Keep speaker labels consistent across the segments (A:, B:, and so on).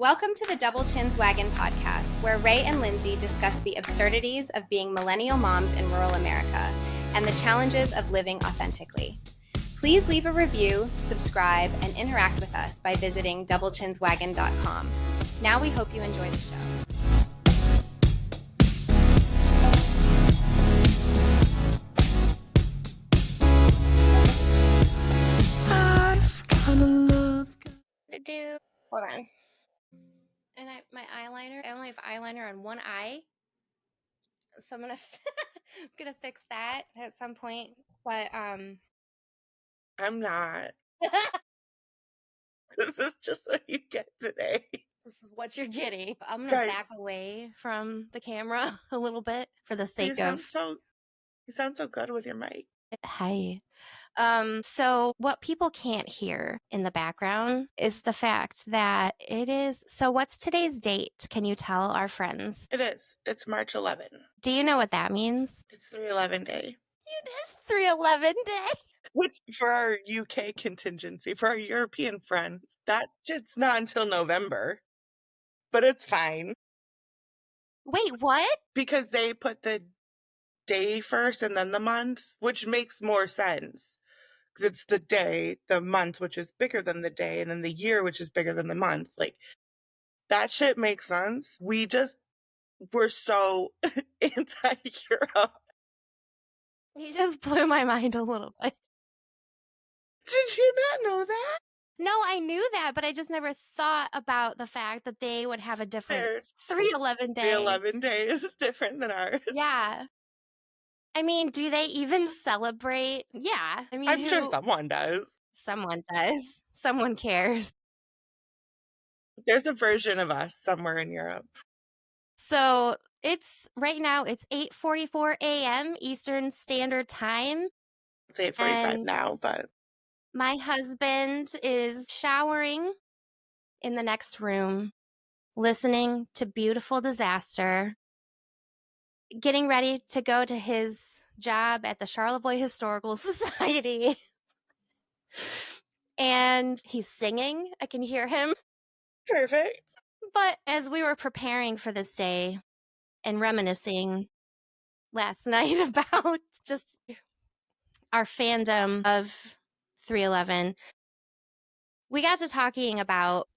A: Welcome to the Double Chins Wagon podcast, where Ray and Lindsay discuss the absurdities of being millennial moms in rural America and the challenges of living authentically. Please leave a review, subscribe, and interact with us by visiting doublechinswagon.com. Now we hope you enjoy the show.
B: I've got a love
A: To do. Hold on. And my eyeliner, I only have eyeliner on one eye. So I'm gonna I'm gonna fix that at some point. But
B: I'm not. This is just what you get today.
A: This is what you're getting. I'm gonna
B: Guys,
A: back away from the camera a little bit for the
B: you
A: sake
B: sound
A: of
B: you sound so good with your mic.
A: Hi. So what people can't hear in the background is the fact that it is. So what's today's date? Can you tell our friends?
B: It is. It's March 11.
A: Do you know what that means?
B: It's 311 Day.
A: It is 311 Day.
B: Which, for our UK contingency, for our European friends, that shit's not until November. But it's fine.
A: Wait, what?
B: Because they put the day first and then the month, which makes more sense. Because it's the day, the month, which is bigger than the day, and then the year, which is bigger than the month. Like, that shit makes sense. We're so anti-Europe.
A: You just blew my mind a little bit.
B: Did you not know that?
A: No, I knew that, but I just never thought about the fact that they would have a different
B: Their
A: 311 Day.
B: 311 Day is different than ours.
A: Yeah. I mean, do they even celebrate? Yeah. I mean,
B: I'm sure someone does.
A: Someone does. Someone cares.
B: There's a version of us somewhere in Europe.
A: So right now it's 8:44 a.m. Eastern Standard Time.
B: It's 8:45 now, but
A: my husband is showering in the next room, listening to Beautiful Disaster, getting ready to go to his job at the Charlevoix Historical Society. And he's singing. I can hear him.
B: Perfect.
A: But as we were preparing for this day and reminiscing last night about just our fandom of 311, we got to talking about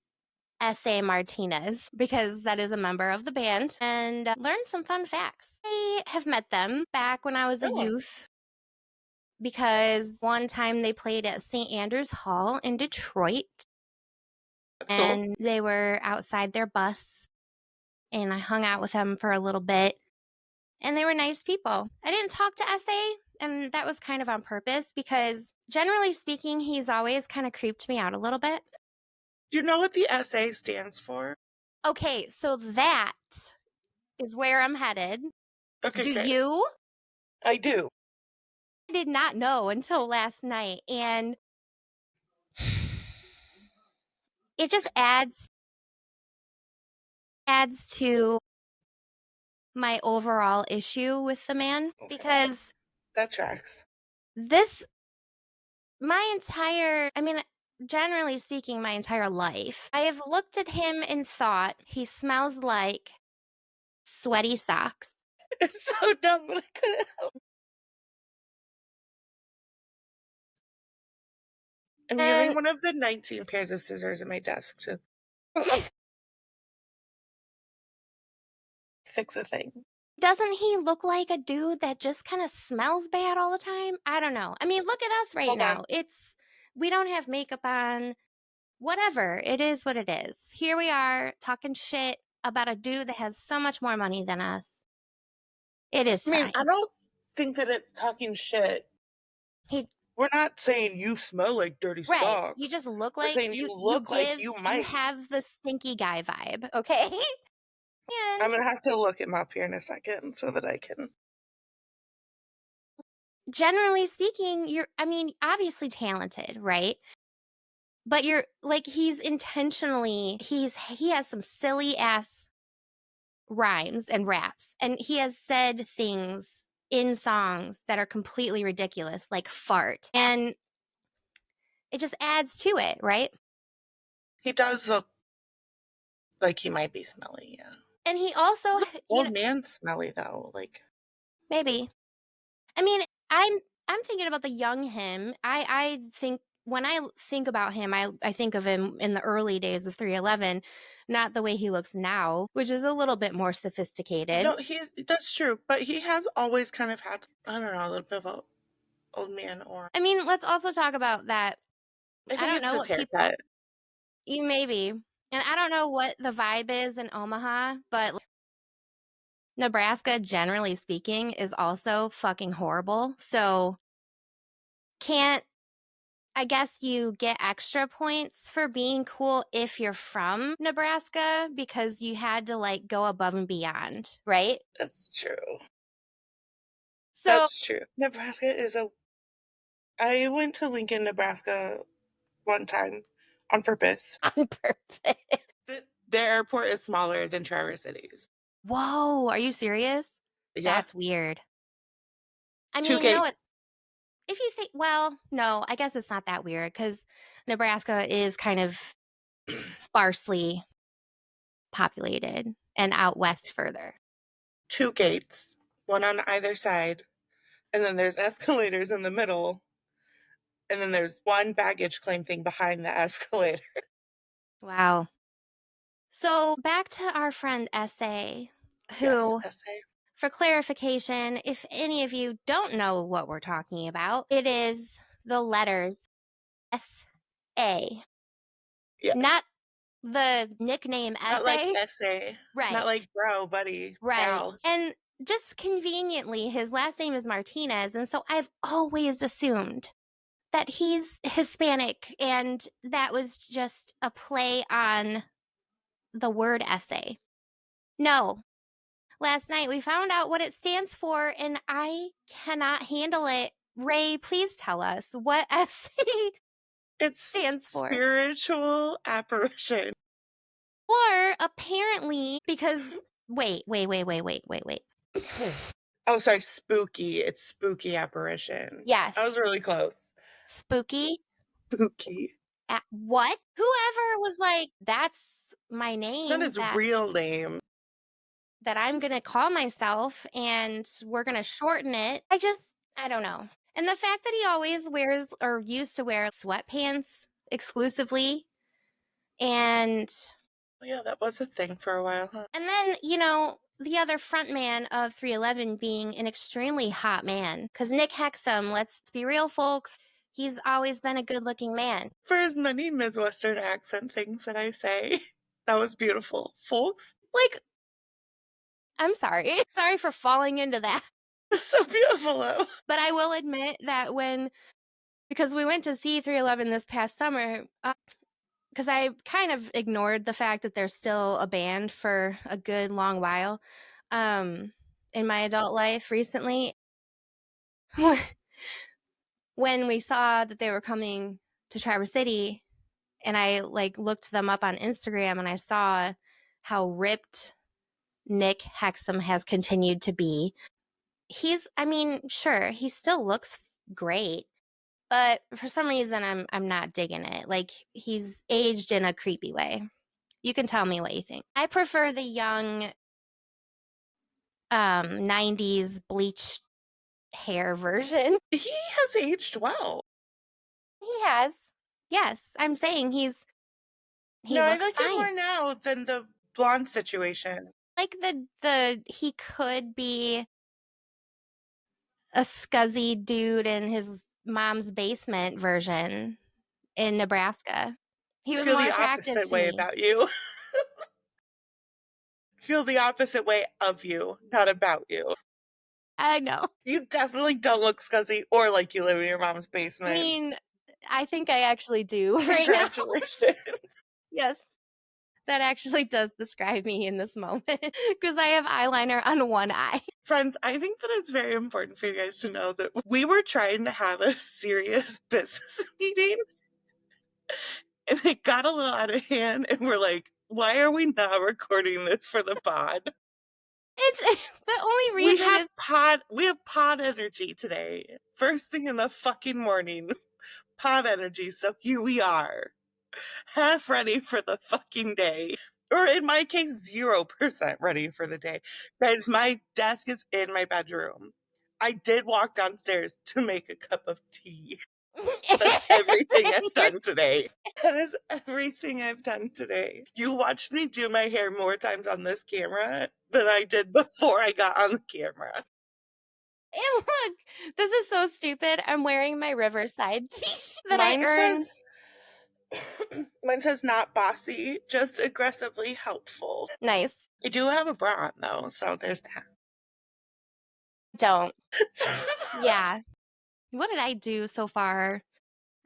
A: S.A. Martinez, because that is a member of the band, and learned some fun facts. I have met them back when I was a youth, because one time they played at St. Andrews Hall in Detroit.
B: That's
A: and
B: cool.
A: They were outside their bus, and I hung out with them for a little bit, and they were nice people. I didn't talk to S.A., and that was kind of on purpose, because generally speaking, he's always kind of creeped me out a little bit.
B: Do you know what the SA stands for?
A: Okay, so that is where I'm headed.
B: Okay,
A: Do
B: great.
A: you?
B: I do.
A: I did not know until last night, and it just adds to my overall issue with the man, because
B: that tracks.
A: Generally speaking, my entire life, I have looked at him and thought he smells like sweaty socks.
B: It's so dumb, but I couldn't help. I'm using one of the 19 pairs of scissors in my desk to fix a thing.
A: Doesn't he look like a dude that just kind of smells bad all the time? I don't know. I mean, look at us right now. We don't have makeup on. Whatever. It is what it is. Here we are talking shit about a dude that has so much more money than us. It is fine.
B: I don't think that it's talking shit. We're not saying you smell like dirty socks.
A: You just look like
B: you look like you might.
A: You have the stinky guy vibe, okay?
B: I'm going to have to look him up here in a second so that I can.
A: Generally speaking, you're obviously talented, right? But you're like, he has some silly ass rhymes and raps, and he has said things in songs that are completely ridiculous, like fart, and it just adds to it, right?
B: He does look Like, he might be smelly, yeah.
A: And he also,
B: Old man smelly, though, like...
A: maybe. I mean, I'm thinking about the young him. I think when I think about him, I think of him in the early days of 311, not the way he looks now, which is a little bit more sophisticated.
B: No, that's true, but he has always kind of had, I don't know, a little bit of a old man or...
A: I mean, let's also talk about that.
B: I
A: I
B: think
A: don't
B: it's
A: know
B: his
A: what people,
B: haircut.
A: you maybe, and I don't know what the vibe is in Omaha, but Nebraska, generally speaking, is also fucking horrible. So can't, I guess you get extra points for being cool if you're from Nebraska because you had to like go above and beyond, right?
B: That's true.
A: So
B: That's true. Nebraska is a... I went to Lincoln, Nebraska one time on purpose.
A: on purpose.
B: Their airport is smaller than Traverse City's.
A: Whoa, are you serious?
B: Yeah.
A: That's weird. I
B: Two
A: mean, no,
B: gates.
A: if you think, well, no, I guess it's not that weird because Nebraska is kind of sparsely populated and out west further.
B: Two gates, one on either side, and then there's escalators in the middle, and then there's one baggage claim thing behind the escalator.
A: Wow. So back to our friend SA,
B: Yes,
A: who,
B: essay.
A: for clarification, if any of you don't know what we're talking about, it is the letters SA,
B: Yes.
A: not the nickname
B: Not like
A: SA.
B: essay.
A: Right.
B: Not like bro, buddy,
A: Right.
B: pals.
A: And just conveniently, his last name is Martinez. And so I've always assumed that he's Hispanic and that was just a play on the word essay. No. Last night we found out what it stands for and I cannot handle it. Ray, please tell us what essay
B: It
A: stands for.
B: Spiritual apparition.
A: Or apparently, because wait.
B: Oh, sorry, spooky. It's spooky apparition.
A: Yes.
B: I was really close.
A: Spooky.
B: Spooky.
A: What? Whoever was like, that's my
B: It's
A: name.
B: not his real name.
A: That I'm going to call myself and we're going to shorten it. I don't know. And the fact that he always wears or used to wear sweatpants exclusively. And
B: Yeah, that was a thing for a while, huh?
A: and then, the other frontman of 311 being an extremely hot man. Because Nick Hexum, let's be real, folks, he's always been a good-looking man.
B: For as many Midwestern accent things that I say, that was beautiful. Folks?
A: Like, I'm sorry. Sorry for falling into that.
B: It's so beautiful, though.
A: But I will admit that because we went to see 311 this past summer, because I kind of ignored the fact that there's still a band for a good long while in my adult life recently. When we saw that they were coming to Traverse City and I looked them up on Instagram and I saw how ripped Nick Hexum has continued to be. Sure, he still looks great, but for some reason I'm not digging it. Like, he's aged in a creepy way. You can tell me what you think. I prefer the young 90s bleached hair version.
B: He has aged well.
A: He has. Yes, I'm saying he
B: No, I
A: looks
B: like
A: fine.
B: it more now than the blonde situation.
A: Like he could be a scuzzy dude in his mom's basement version in Nebraska. He was
B: Feel
A: more
B: the
A: attractive
B: opposite
A: to
B: way
A: me.
B: about you. Feel the opposite way of you, not about you.
A: I know.
B: You definitely don't look scuzzy or like you live in your mom's basement.
A: I mean, I think I actually do right now.
B: Congratulations.
A: Yes. That actually does describe me in this moment because I have eyeliner on one eye.
B: Friends, I think that it's very important for you guys to know that we were trying to have a serious business meeting and it got a little out of hand and we're like, why are we not recording this for the pod?
A: It's the only reason
B: we have pod energy today. First thing in the fucking morning. Pod energy. So here we are. Half ready for the fucking day. or in my case, 0% ready for the day. Guys, my desk is in my bedroom. I did walk downstairs to make a cup of tea. That's everything I've done today. That is everything I've done today. You watched me do my hair more times on this camera than I did before I got on the camera.
A: And look, this is so stupid. I'm wearing my Riverside t-shirt that I
B: Mine
A: earned.
B: mine says not bossy, just aggressively helpful.
A: Nice.
B: I do have a bra on though, so there's that.
A: Don't. Yeah. What did I do so far?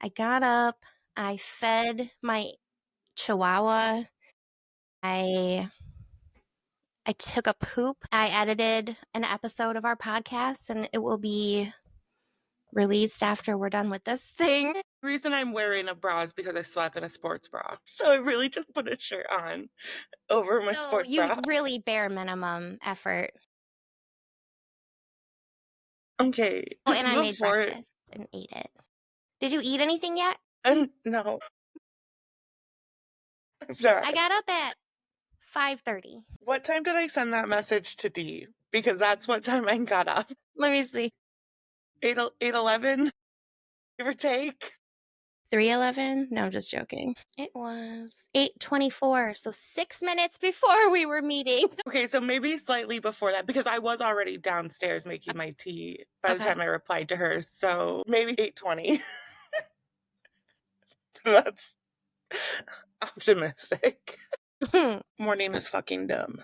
A: I got up, I fed my chihuahua, I took a poop. I edited an episode of our podcast and it will be released after we're done with this thing.
B: The reason I'm wearing a bra is because I slept in a sports bra. So I really just put a shirt on over my
A: So
B: sports
A: you
B: bra.
A: really bare minimum effort.
B: Okay.
A: Oh, and I made
B: Before
A: breakfast and ate it. Did you eat anything yet?
B: no. I've not.
A: I got up at 5:30.
B: What time did I send that message to D? Because that's what time I got up.
A: Let me see.
B: 8:11, give or take.
A: 3:11? No, I'm just joking. It was 8:24, so 6 minutes before we were meeting.
B: Okay, so maybe slightly before that because I was already downstairs making my tea by the
A: Okay.
B: time I replied to her. So maybe 8:20. That's optimistic. Morning is fucking dumb.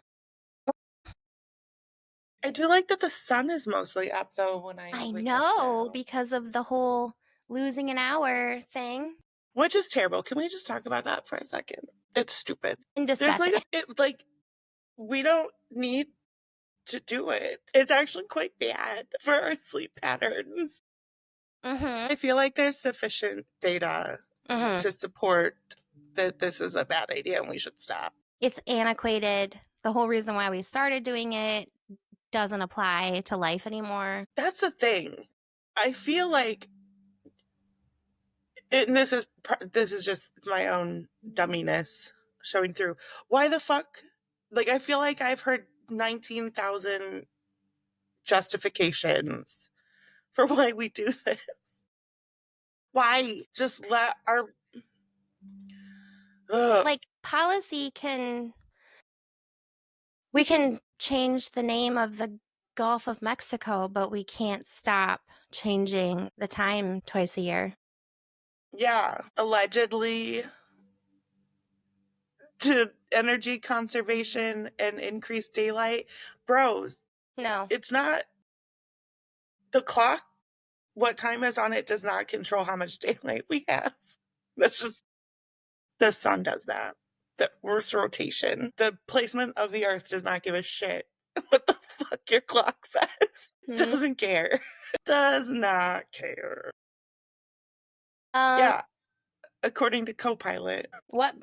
B: I do like that the sun is mostly up though when I
A: I
B: wake
A: know,
B: up now.
A: because of the whole losing an hour thing.
B: Which is terrible. Can we just talk about that for a second? It's stupid.
A: In
B: There's
A: discussion.
B: we don't need to do it. It's actually quite bad for our sleep patterns. I feel like there's sufficient data to support that this is a bad idea and we should stop.
A: It's antiquated. The whole reason why we started doing it doesn't apply to life anymore.
B: That's the thing. I feel like, and this is just my own dumminess showing through. Why the fuck? Like, I feel like I've heard 19,000 justifications for why we do this. Why just let our
A: Like, policy we can change the name of the Gulf of Mexico, but we can't stop changing the time twice a year.
B: Yeah, allegedly to energy conservation and increased daylight. Bros,
A: No.
B: it's not the clock. What time is on it does not control how much daylight we have. That's just the sun does that. The Earth's rotation. The placement of the Earth does not give a shit what the fuck your clock says. Doesn't care. Does not care. Yeah. According to Copilot.
A: What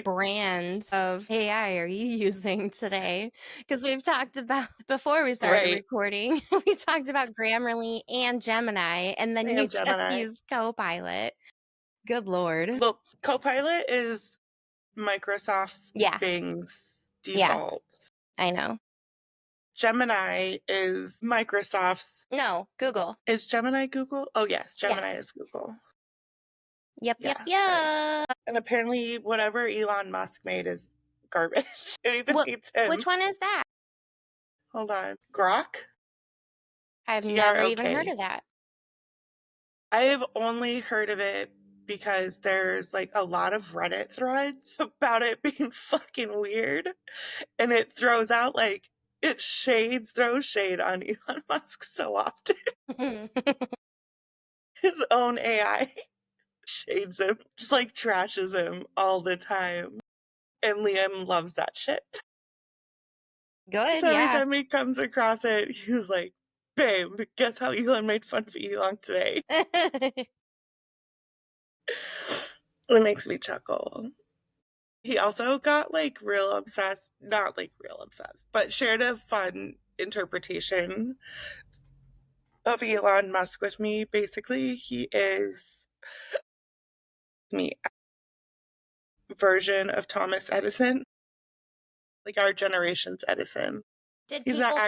A: brand of AI are you using today? Because we've talked about, before we started recording, we talked about Grammarly and Gemini, and then you just used Copilot. Good Lord.
B: Well, Copilot is Microsoft Bing's default.
A: Yeah, I know.
B: Gemini is Microsoft's.
A: No, Google.
B: Is Gemini Google? Oh, yes. Gemini is Google.
A: Yep.
B: And apparently whatever Elon Musk made is garbage. It even hates him.
A: Which one is that?
B: Hold on. Grok?
A: I've never even heard of that.
B: I have only heard of it because there's like a lot of Reddit threads about it being fucking weird. And it throws out like, it throws shade on Elon Musk so often. His own AI shades him, just like trashes him all the time. And Liam loves that shit.
A: Good,
B: so every time he comes across it, he's like, babe, guess how Elon made fun of Elon today? It makes me chuckle. He also got like real obsessed, not like real obsessed, but shared a fun interpretation of Elon Musk with me. Basically, he is me version of Thomas Edison. like our generation's Edison.
A: Did
B: He's not
A: people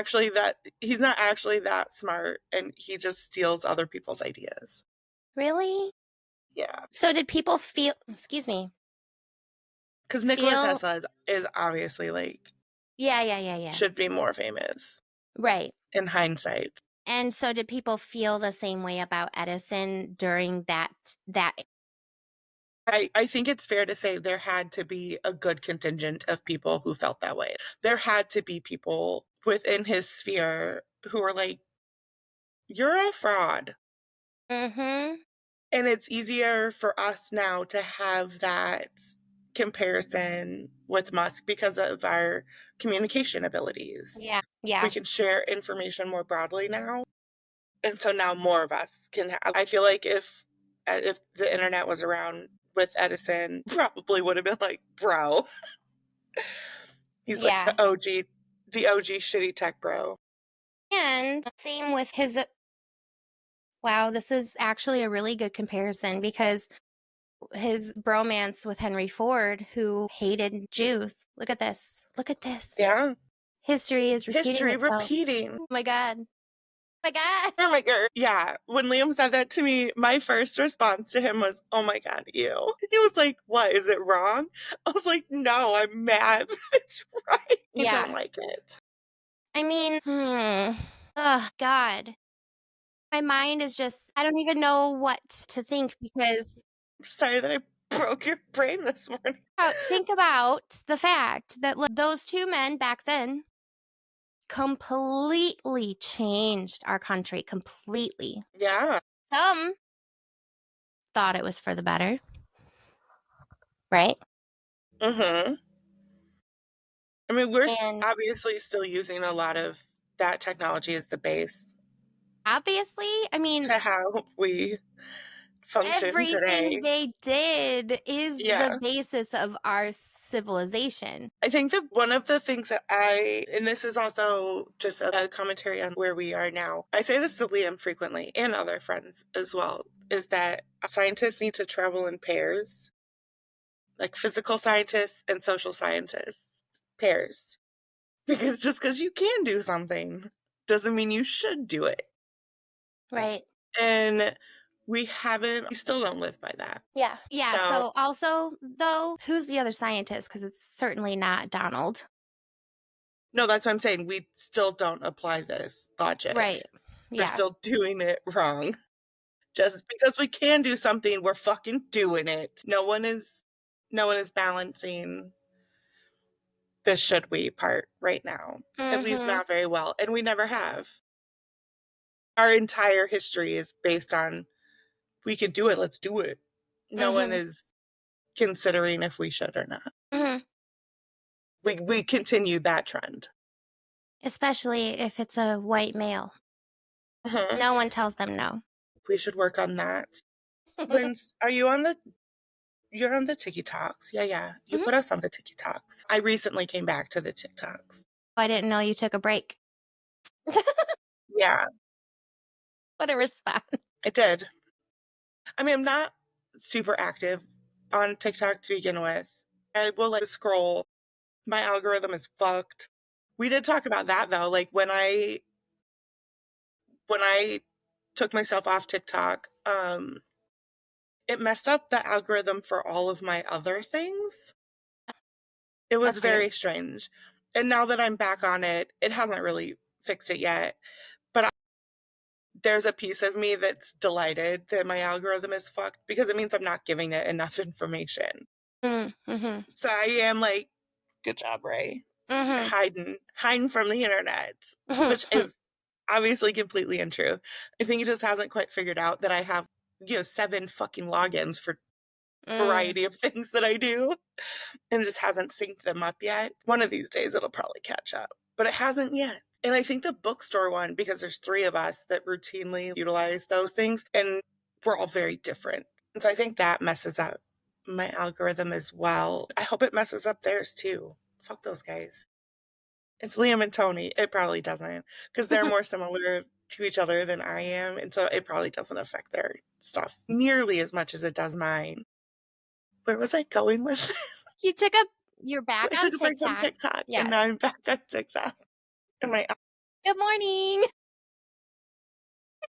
B: actually that smart, and he just steals other people's ideas.
A: really?
B: Yeah.
A: So did people feel, excuse me,
B: Because Nikola
A: feel,
B: Tesla is obviously like,
A: yeah.
B: should be more famous
A: Right.
B: in hindsight.
A: And so did people feel the same way about Edison during that
B: I think it's fair to say there had to be a good contingent of people who felt that way. There had to be people within his sphere who were like, you're a fraud.
A: Mhm.
B: And it's easier for us now to have that comparison with Musk because of our communication abilities.
A: Yeah.
B: We
A: Yeah.
B: can share information more broadly now. And so now more of us can I feel like if the internet was around with Edison, probably would have been like, bro. He's like
A: Yeah.
B: the OG shitty tech bro.
A: And same with his, wow, this is actually a really good comparison because his bromance with Henry Ford, who hated Jews. Look at this. Look at this.
B: Yeah.
A: History is repeating
B: History
A: itself.
B: repeating.
A: Oh my God. Oh my God.
B: Oh my god. Yeah. When Liam said that to me, my first response to him was, oh my god, ew. He was like, what? Is it wrong? I was like, no, I'm mad. It's right. I
A: Yeah.
B: don't like it.
A: I mean, oh God. My mind is just, I don't even know what to think because
B: I'm sorry that I broke your brain this morning.
A: think about the fact that those two men back then completely changed our country completely.
B: Yeah.
A: Some thought it was for the better, right?
B: Mm-hmm. I mean, we're
A: And
B: obviously still using a lot of that technology as the base
A: obviously, I mean,
B: to how we function
A: everything
B: today.
A: they did is the
B: Yeah.
A: basis of our civilization.
B: I think that one of the things that and this is also just a commentary on where we are now. I say this to Liam frequently and other friends as well, is that scientists need to travel in pairs, like physical scientists and social scientists, pairs. Because just because you can do something doesn't mean you should do it.
A: Right.
B: And we still don't live by that.
A: Yeah. Yeah.
B: So,
A: So, also, though, who's the other scientist? Because it's certainly not Donald.
B: no, that's what I'm saying. We still don't apply this logic.
A: Right.
B: We're
A: Yeah.
B: still doing it wrong. Just because we can do something, we're fucking doing it. No one is balancing the should we part right now. At least
A: Mm-hmm.
B: not very well. And we never have. Our entire history is based on we can do it, let's do it. No one
A: Mm-hmm.
B: is considering if we should or not.
A: Mm-hmm.
B: We continue that trend.
A: Especially if it's a white male.
B: Uh-huh.
A: No one tells them no.
B: We should work on that. Linz, you're on the TikToks? Yeah. You
A: Mhm.
B: put us on the TikToks. I recently came back to the TikToks.
A: I didn't know you took a break.
B: Yeah,
A: What a response.
B: I did. I mean, I'm not super active on TikTok to begin with. I will like scroll. My algorithm is fucked. We did talk about that though. Like when I took myself off TikTok, it messed up the algorithm for all of my other things. It was
A: That's weird.
B: very strange. And now that I'm back on it, it hasn't really fixed it yet. But there's a piece of me that's delighted that my algorithm is fucked because it means I'm not giving it enough information.
A: Mm-hmm.
B: So I am like, good job, Ray.
A: Mm-hmm.
B: Hiding from the internet, which
A: Mm-hmm.
B: is obviously completely untrue. I think it just hasn't quite figured out that I have, 7 fucking logins for
A: Mm.
B: variety of things that I do, and it just hasn't synced them up yet. One of these days it'll probably catch up, but it hasn't yet. And I think the bookstore one, because there's 3 of us that routinely utilize those things, and we're all very different. And so I think that messes up my algorithm as well. I hope it messes up theirs too. Fuck those guys. It's Liam and Tony. It probably doesn't, because they're more similar to each other than I am. And so it probably doesn't affect their stuff nearly as much as it does mine. Where was I going with this?
A: You took a You're back
B: I
A: on
B: took a break from
A: TikTok.
B: TikTok, and
A: Yes.
B: now I'm back on TikTok. And my
A: Good morning.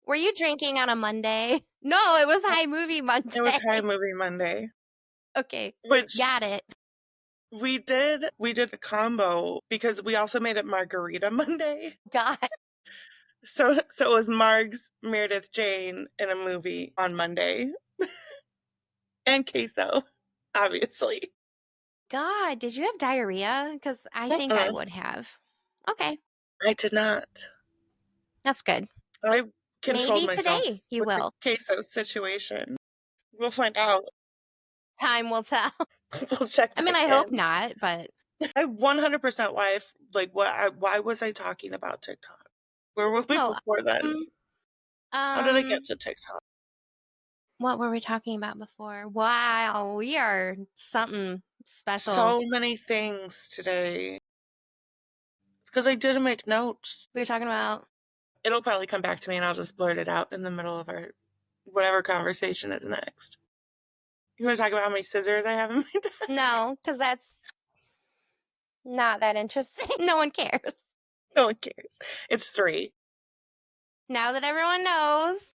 A: Were you drinking on a Monday? No, it was High Movie Monday.
B: it was High Movie Monday,
A: Okay,
B: which
A: got it.
B: we did a combo because we also made it Margarita Monday.
A: God.
B: So it was Marg's, Meredith, Jane in a movie on Monday, and Queso, obviously.
A: God, did you have diarrhea? Because I think I would have. Okay,
B: I did not.
A: that's good.
B: I controlled
A: Maybe
B: myself
A: today you
B: with the
A: will.
B: queso situation. We'll find out.
A: Time will tell.
B: We'll check
A: I mean,
B: back
A: I hope
B: in.
A: not, but
B: I 100% why was I talking about TikTok? Where were we
A: oh,
B: before then? How did I get to TikTok?
A: what were we talking about before? Wow, we are something special.
B: So many things today. It's because I didn't make notes.
A: We were talking about.
B: It'll probably come back to me and I'll just blurt it out in the middle of our whatever conversation is next. You want to talk about how many scissors I have in my desk?
A: No, because that's not that interesting. No one cares.
B: No one cares. It's 3.
A: Now that everyone knows,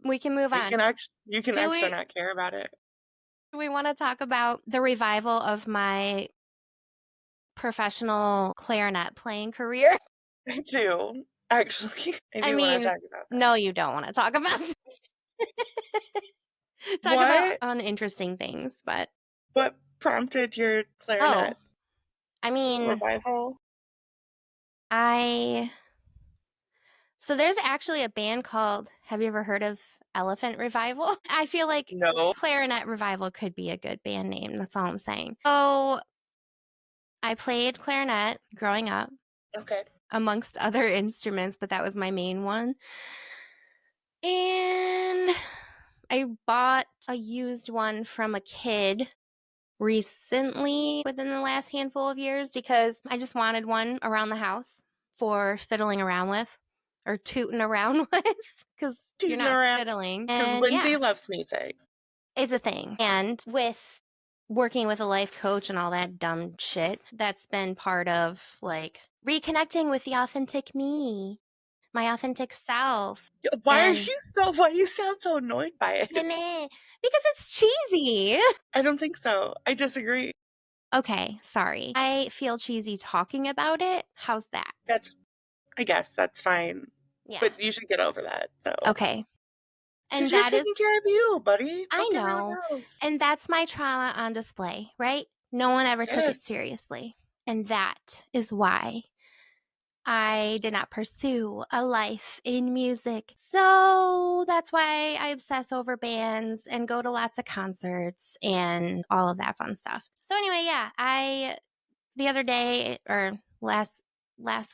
A: we can move on.
B: You can actually not care about it.
A: Do we want to talk about the revival of my professional clarinet playing career?
B: I do. Actually, I do want to talk about that.
A: No, you don't want to talk about it. Talk about uninteresting things, but
B: what prompted your clarinet revival?
A: So there's actually a band called, have you ever heard of Elephant Revival? I feel like
B: No.
A: Clarinet Revival could be a good band name. That's all I'm saying. So I played clarinet growing up.
B: Okay.
A: Amongst other instruments, but that was my main one. And I bought a used one from a kid recently within the last handful of years because I just wanted one around the house for fiddling around with or tooting around with because you're not fiddling.
B: Because Lindsay loves music.
A: It's a thing. And with working with a life coach and all that dumb shit, that's been part of like reconnecting with the authentic me, my authentic self.
B: Why do you sound so annoyed by it?
A: Because it's cheesy.
B: I don't think so. I disagree.
A: Okay, sorry. I feel cheesy talking about it. How's that?
B: I guess that's fine. Yeah. But you should get over that. So
A: okay.
B: And you're taking care of you, buddy.
A: I know. And that's my trauma on display, right? No one ever took it seriously. And that is why I did not pursue a life in music. So that's why I obsess over bands and go to lots of concerts and all of that fun stuff. So anyway, yeah, the other day or last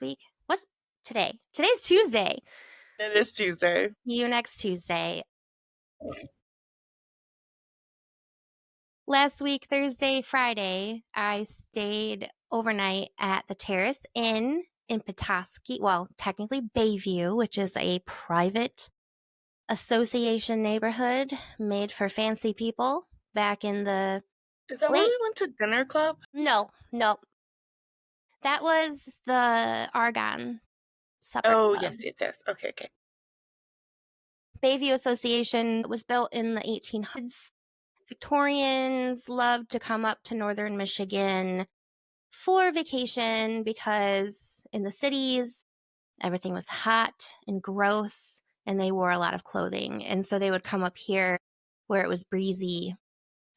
A: week, what's today? Today's Tuesday.
B: It is Tuesday.
A: See you next Tuesday. Last week, Thursday, Friday, I stayed overnight at the Terrace Inn in Petoskey, well, technically Bayview, which is a private association neighborhood made for fancy people back in the
B: Is that where we went to dinner club?
A: No. That was the Argonne supper club.
B: Yes. Okay.
A: Bayview Association was built in the 1800s. Victorians loved to come up to northern Michigan for vacation because in the cities, everything was hot and gross and they wore a lot of clothing. And so they would come up here where it was breezy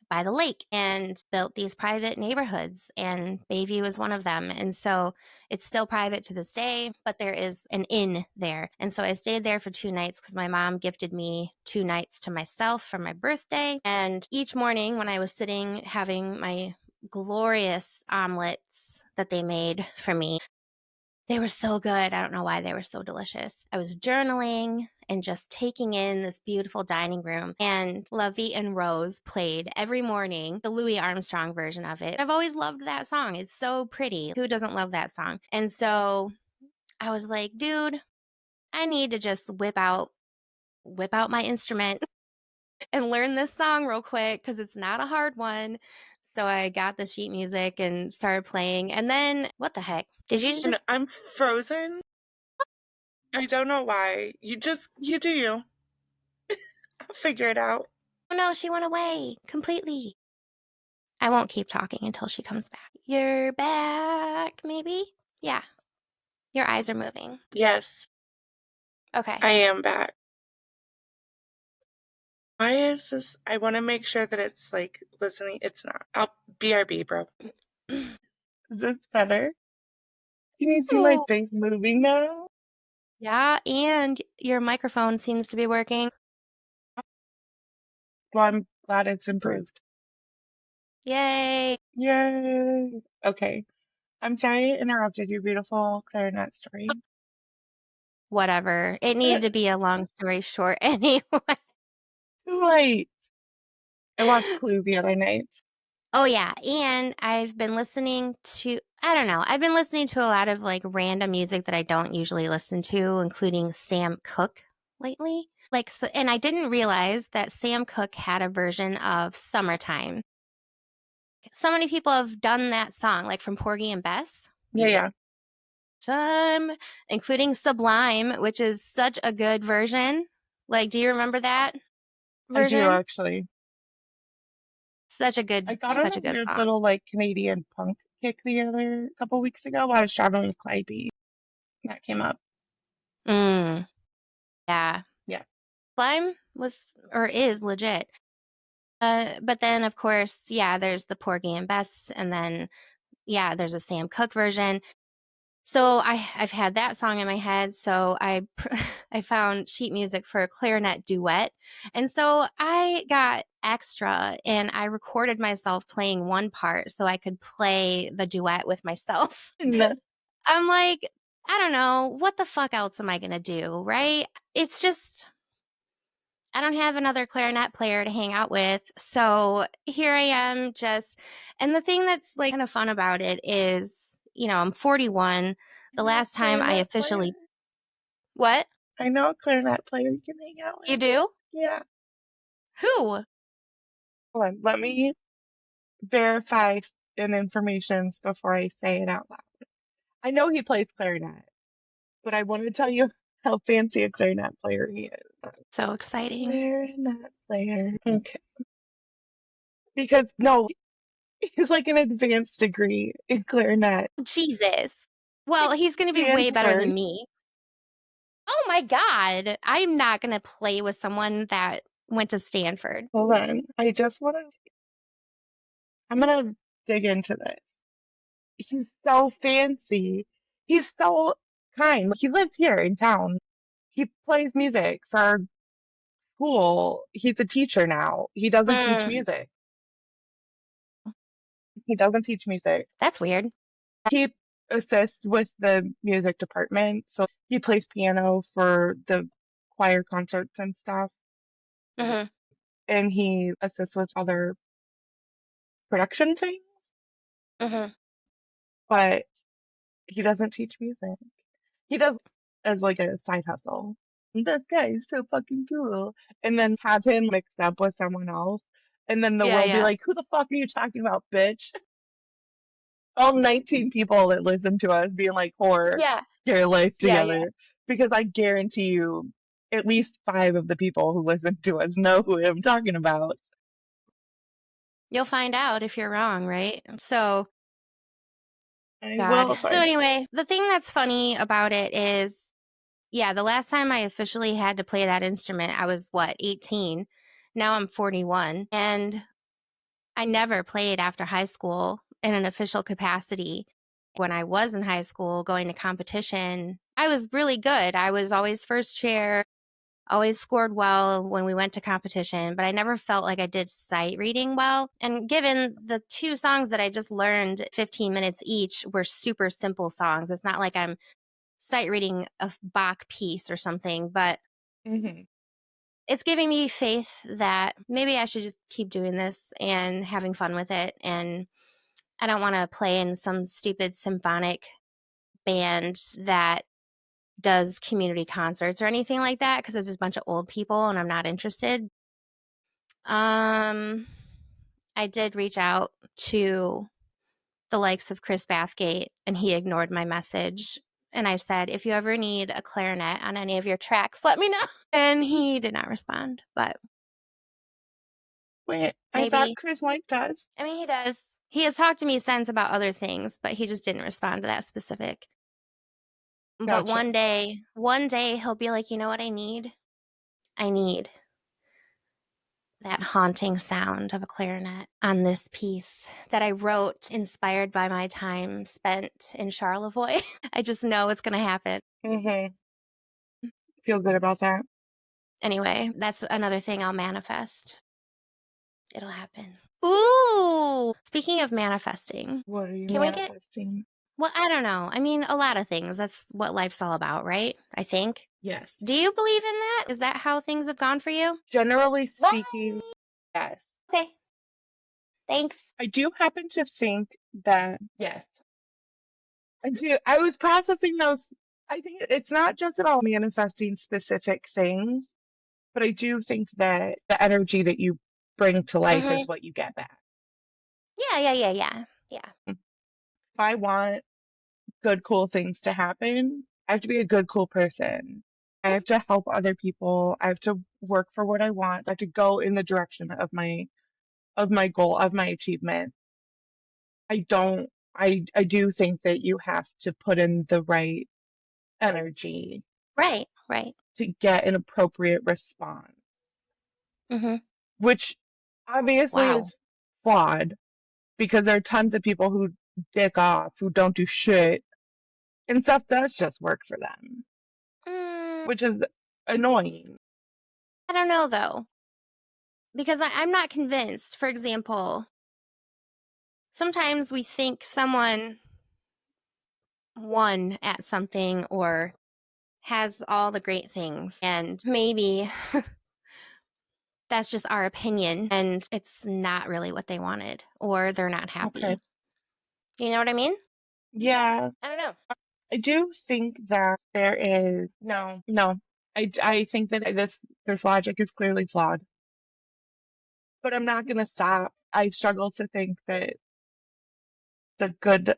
A: by the lake and built these private neighborhoods. And Bayview is one of them. And so it's still private to this day, but there is an inn there. And so I stayed there for 2 nights because my mom gifted me 2 nights to myself for my birthday. And each morning when I was sitting having my glorious omelets that they made for me, they were so good. I don't know why they were so delicious. I was journaling and just taking in this beautiful dining room. And La Vie en Rose played every morning, the Louis Armstrong version of it. I've always loved that song. It's so pretty. Who doesn't love that song? And so I was like, dude, I need to just whip out my instrument and learn this song real quick because it's not a hard one. So I got the sheet music and started playing. And then, what the heck? Did you
B: And
A: just.
B: I'm frozen. I don't know why. You do you. I'll figure it out.
A: Oh no, she went away completely. I won't keep talking until she comes back. You're back, maybe? Yeah. Your eyes are moving.
B: Yes,
A: Okay.
B: I am back. Why is this? I want to make sure that it's like listening. It's not. I'll BRB, bro. Is this better? Can you see my face moving now?
A: Yeah, and your microphone seems to be working.
B: Well, I'm glad it's improved.
A: Yay.
B: Yay. Okay. I'm sorry I interrupted your beautiful clarinet story.
A: Whatever. It needed to be a long story short anyway.
B: Too late. I watched Clue the other night.
A: Oh, yeah. And I've been listening to, I don't know, I've been listening to a lot of like random music that I don't usually listen to, including Sam Cooke lately. Like, so, and I didn't realize that Sam Cooke had a version of Summertime. So many people have done that song, like from Porgy and Bess.
B: Yeah.
A: Time, including Sublime, which is such a good version. Like, do you remember that
B: I do
A: version?
B: actually.
A: Such a
B: I
A: good,
B: got on
A: such
B: a
A: a good
B: weird
A: song.
B: little like Canadian punk kick the other couple weeks ago while I was traveling with Clyde B. That came up.
A: Mm, yeah.
B: Yeah.
A: Sublime was or is legit. But then, of course, yeah, there's the Porgy and Bess, and then, yeah, there's a Sam Cooke version. So I've had that song in my head. So I found sheet music for a clarinet duet, and so I got extra, and I recorded myself playing one part so I could play the duet with myself.
B: No.
A: I'm like, I don't know, what the fuck else am I gonna do, right? It's just I don't have another clarinet player to hang out with. So here I am and the thing that's like kind of fun about it is, I'm 41. The
B: I know a
A: last time I
B: clarinet player.
A: officially, what?
B: I know a clarinet player you can hang out
A: You
B: with.
A: do?
B: Yeah.
A: Who?
B: Hold on. Let me verify in informations before I say it out loud. I know he plays clarinet, but I want to tell you how fancy a clarinet player he is.
A: So exciting.
B: Clarinet player. Okay. Because no, he's like an advanced degree in clarinet.
A: Jesus. Well,
B: Like
A: he's going to be way better
B: Stanford.
A: than me. Oh my God. I'm not going to play with someone that went to Stanford.
B: Hold on. I'm gonna dig into this. He's so fancy. He's so kind. He lives here in town. He plays music for our school. He's a teacher now. He doesn't teach
A: Mm,
B: music. He doesn't teach music.
A: that's weird.
B: He assists with the music department. So he plays piano for the choir concerts and stuff.
A: Hmm.
B: And he assists with other production things,
A: Hmm.
B: but he doesn't teach music. He does as like a side hustle. This guy is so fucking cool. And then have him mixed up with someone else. And then the
A: Yeah,
B: world be
A: yeah.
B: like, who the fuck are you talking about, bitch? All 19 people that listen to us being like, whore,
A: Yeah.
B: get your life
A: Yeah, yeah.
B: together. Because I guarantee you, at least 5 of the people who listen to us know who I'm talking about.
A: You'll find out if you're wrong, right? So,
B: I
A: God.
B: will
A: So,
B: find out.
A: anyway, the thing that's funny about it is, yeah, the last time I officially had to play that instrument, I was 18? Now I'm 41. And I never played after high school in an official capacity. When I was in high school going to competition, I was really good. I was always first chair, always scored well when we went to competition, but I never felt like I did sight reading well. And given the two songs that I just learned 15 minutes each were super simple songs, it's not like I'm sight reading a Bach piece or something, but
B: Hmm.
A: it's giving me faith that maybe I should just keep doing this and having fun with it. And I don't want to play in some stupid symphonic band that does community concerts or anything like that because there's just a bunch of old people and I'm not interested. Um, I did reach out to the likes of Chris Bathgate, and he ignored my message. And I said, if you ever need a clarinet on any of your tracks, let me know. And he did not respond, but
B: Wait, I thought
A: maybe.
B: Chris liked us.
A: I mean, he does. He has talked to me since about other things, but he just didn't respond to that specific. But
B: Gotcha.
A: one day he'll be like, you know what I need? I need that haunting sound of a clarinet on this piece that I wrote inspired by my time spent in Charlevoix. I just know it's going to happen.
B: Mm-hmm. Feel good about that.
A: Anyway, that's another thing I'll manifest. It'll happen. Ooh! Speaking of manifesting,
B: What are you
A: can we get,
B: manifesting?
A: well, I don't know. I mean, a lot of things. That's what life's all about, right? I think.
B: Yes.
A: Do you believe in that? Is that how things have gone for you?
B: Generally speaking, yes.
A: Okay. Thanks.
B: I do happen to think that, yes. I do. I was processing those. I think it's not just about manifesting specific things, but I do think that the energy that you bring to life
A: Mm-hmm.
B: is what you get back.
A: Yeah.
B: If I want good, cool things to happen, I have to be a good, cool person. I have to help other people. I have to work for what I want. I have to go in the direction of my goal, of my achievement. I do think that you have to put in the right energy
A: Right.
B: to get an appropriate response,
A: Mm-hmm.
B: which obviously
A: Wow.
B: is flawed because there are tons of people who dick off, who don't do shit, and stuff does just work for them,
A: Mm,
B: which is annoying.
A: I don't know though, because I'm not convinced. For example, sometimes we think someone won at something or has all the great things, and maybe that's just our opinion and it's not really what they wanted or they're not
B: Okay.
A: happy. You know what I mean?
B: Yeah,
A: I don't know.
B: I do think that there is no. I think that this logic is clearly flawed, but I'm not gonna stop. I struggle to think that the good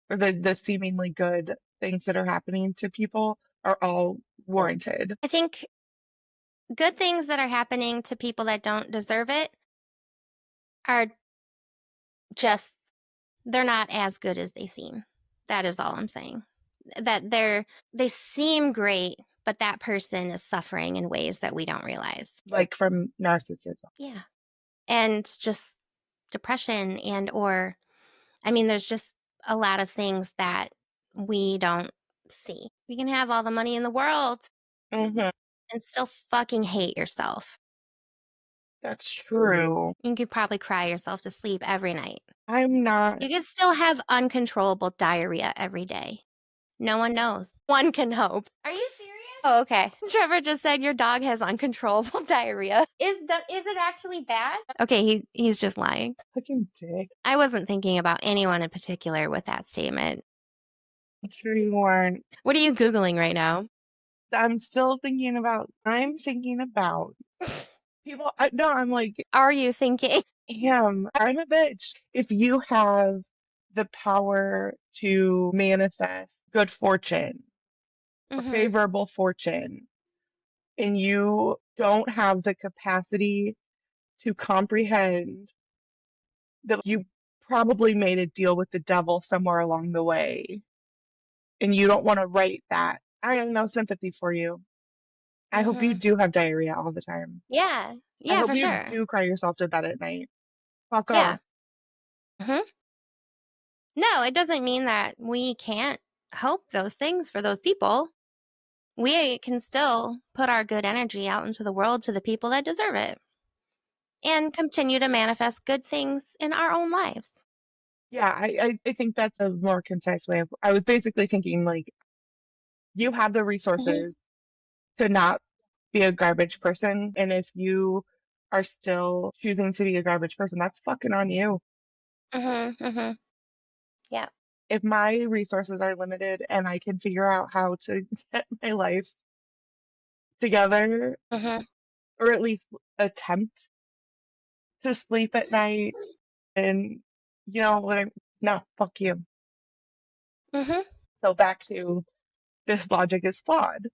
B: or the seemingly good things that are happening to people are all warranted.
A: I think good things that are happening to people that don't deserve it are just, they're not as good as they seem. That is all I'm saying. That they seem great, but that person is suffering in ways that we don't realize.
B: Like from narcissism.
A: Yeah. And just depression and or I mean there's just a lot of things that we don't see. You can have all the money in the world
B: Hmm.
A: and still fucking hate yourself.
B: That's true.
A: You could probably cry yourself to sleep every night.
B: I'm not.
A: You could still have uncontrollable diarrhea every day. No one knows. One can hope. Are you serious? Oh, okay. Trevor just said your dog has uncontrollable diarrhea. Is it actually bad? Okay, he's just lying.
B: Fucking dick.
A: I wasn't thinking about anyone in particular with that statement.
B: I'm sure you weren't.
A: What are you Googling right now?
B: I'm thinking about people. No, I'm like,
A: Are you thinking?
B: I'm a bitch. If you have the power to manifest good fortune or
A: Mm-hmm.
B: favorable fortune, and you don't have the capacity to comprehend that you probably made a deal with the devil somewhere along the way, and you don't want to write that, I have no sympathy for you. I hope you
A: Mm-hmm.
B: do have diarrhea all the time.
A: Yeah.
B: I
A: Yeah,
B: hope
A: for
B: you
A: sure.
B: do cry yourself to bed at night. Fuck
A: Yeah.
B: off.
A: Mm-hmm. No, it doesn't mean that we can't hope those things for those people. We can still put our good energy out into the world to the people that deserve it and continue to manifest good things in our own lives.
B: Yeah, I think that's a more concise way of. I was basically thinking like you have the
A: Mm-hmm.
B: resources to not be a garbage person, and if you are still choosing to be a garbage person, that's fucking on you.
A: Mm-hmm. Mm-hmm. Yeah.
B: If my resources are limited and I can figure out how to get my life together,
A: Mm-hmm.
B: or at least attempt to sleep at night. And you know what no, fuck you.
A: Mm-hmm.
B: So back to this logic is flawed.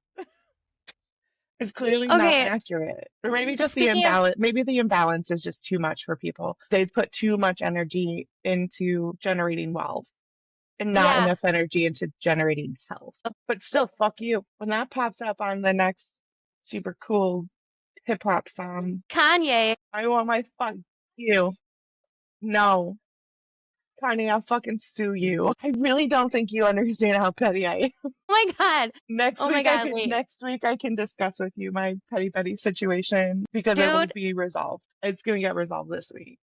B: It's clearly not
A: Okay,
B: accurate. Or maybe just the
A: speaking of,
B: imbalance. Maybe the imbalance is just too much for people. They put too much energy into generating wealth and not
A: yeah,
B: enough energy into generating health. But still, fuck you. When that pops up on the next super cool hip hop song,
A: Kanye.
B: I want my fuck you. No. Kanye, I'll fucking sue you. I really don't think you understand how petty I am.
A: Oh my God.
B: Next
A: Oh my
B: week I
A: God,
B: can
A: wait.
B: next week I can discuss with you my petty situation because it will
A: Dude.
B: be resolved. It's gonna get resolved this week.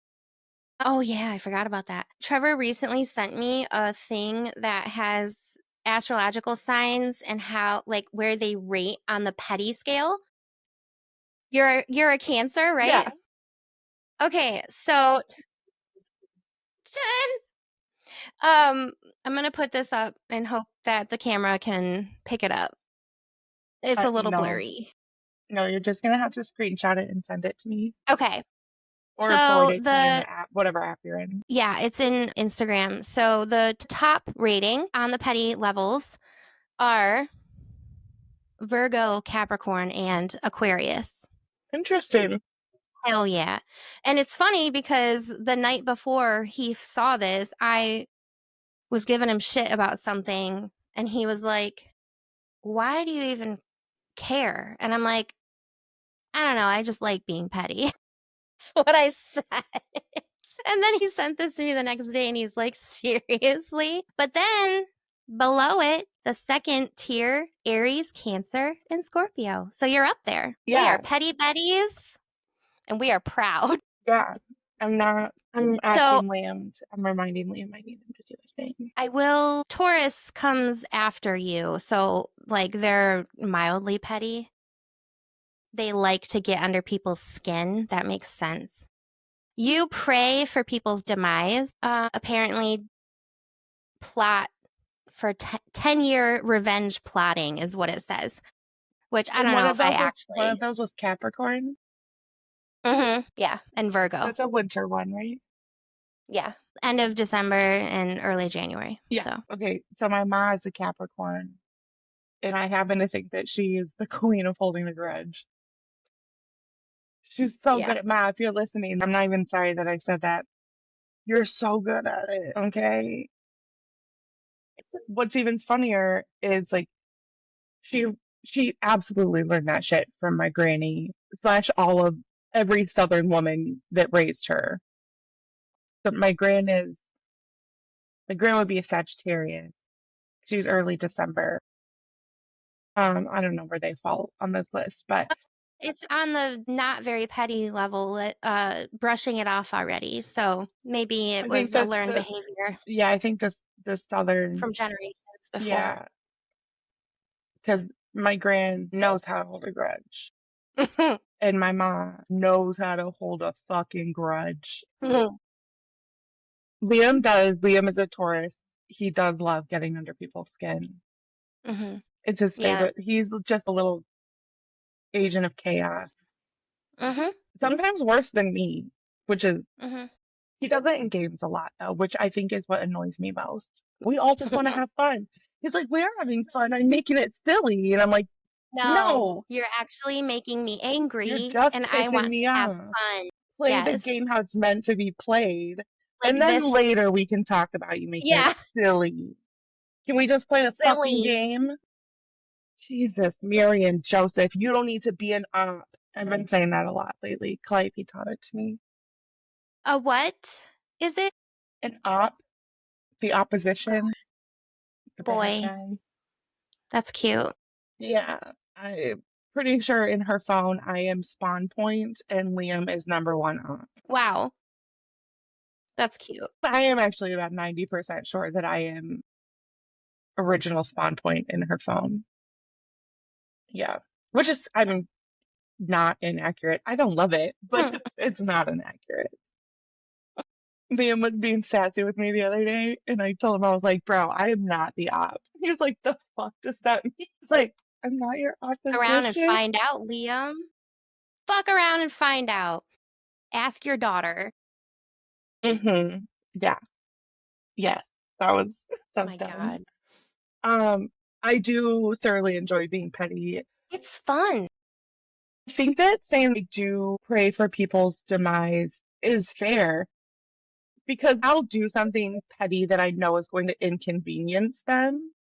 A: Oh yeah, I forgot about that. Trevor recently sent me a thing that has astrological signs and how like where they rate on the petty scale. You're a Cancer, right?
B: Yeah.
A: Okay, so 10. I'm gonna put this up and hope that the camera can pick it up. It's a little
B: No.
A: blurry.
B: No, you're just gonna have to screenshot it and send it to me.
A: Okay.
B: Or forward
A: So
B: it to me in
A: the
B: the app, whatever app you're in.
A: yeah, it's in Instagram. So the top rating on the petty levels are Virgo, Capricorn, and Aquarius.
B: Interesting.
A: Hell yeah. And it's funny because the night before he saw this, I was giving him shit about something and he was like, "Why do you even care?" And I'm like, "I don't know, I just like being petty." That's what I said. And then he sent this to me the next day and he's like, "Seriously?" But then below it, the second tier, Aries, Cancer, and Scorpio. So you're up there. We are
B: Yeah.
A: petty betties and we are proud.
B: Yeah. I'm
A: So
B: asking I'm reminding Liam I need him to do a thing.
A: I will. Taurus comes after you. So, like, they're mildly petty. They like to get under people's skin. That makes sense. You pray for people's demise. Apparently, plot for 10-year revenge plotting is what it says, which I
B: And
A: don't
B: one
A: know
B: of
A: if I
B: those was one
A: actually.
B: of those was Capricorn.
A: Yeah. And Virgo.
B: That's a winter one, right?
A: Yeah. End of December and early January.
B: Yeah.
A: So,
B: Okay. So my ma is a Capricorn, and I happen to think that she is the queen of holding a grudge. She's so
A: yeah.
B: good at Ma. If you're listening, I'm not even sorry that I said that. You're so good at it. Okay. What's even funnier is like she she absolutely learned that shit from my granny slash all of every Southern woman that raised her. But my gran would be a Sagittarius. She's early December. I don't know where they fall on this list, but
A: It's on the not very petty level, brushing it off already. So maybe it
B: I think
A: was a
B: that
A: learned
B: the
A: behavior
B: yeah, I think this Southern
A: from generations before.
B: yeah, because my gran knows how to hold a grudge, and my mom knows how to hold a fucking grudge. Liam does. Liam is a Taurus. He does love getting under people's skin.
A: Mm-hmm.
B: It's his
A: Yeah.
B: favorite. He's just a little agent of chaos.
A: Mm-hmm.
B: Sometimes worse than me, which is
A: Mm-hmm.
B: he does it in games a lot though, which I think is what annoys me most. We all just want to have fun. He's like, we're having fun. I'm making it silly, and I'm like,
A: No,
B: no,
A: you're actually making me
B: you're
A: angry
B: just
A: and I
B: pissing
A: want to
B: me
A: have
B: off.
A: fun.
B: Play the
A: Yes.
B: game how it's meant to be played,
A: Like
B: and then
A: this.
B: later we can talk about you making it
A: Yeah.
B: silly. Can we just play the fucking
A: Silly.
B: game? Jesus, Mary and Joseph, you don't need to be an op. I've been saying that a lot lately. Calliope taught it to me.
A: A what is it?
B: An op, the
A: God,
B: opposition, the bad
A: boy,
B: guy.
A: that's cute.
B: Yeah, I'm pretty sure in her phone I am spawn point and Liam is number one op.
A: Wow. That's cute.
B: I am actually about 90% sure that I am original spawn point in her phone. Yeah, which is, I'm not inaccurate. I don't love it, but it's not inaccurate. Liam was being sassy with me the other day, and I told him, I was like, bro, I am not the op. He was like, the fuck does that mean? He's like, I'm not your
A: Around and
B: opposition.
A: find out, Liam. Fuck around and find out. Ask your daughter.
B: Yeah. Yes. That was
A: My
B: dumb.
A: God.
B: I do thoroughly enjoy being petty.
A: It's fun.
B: I think that saying I do pray for people's demise is fair because I'll do something petty that I know is going to inconvenience them,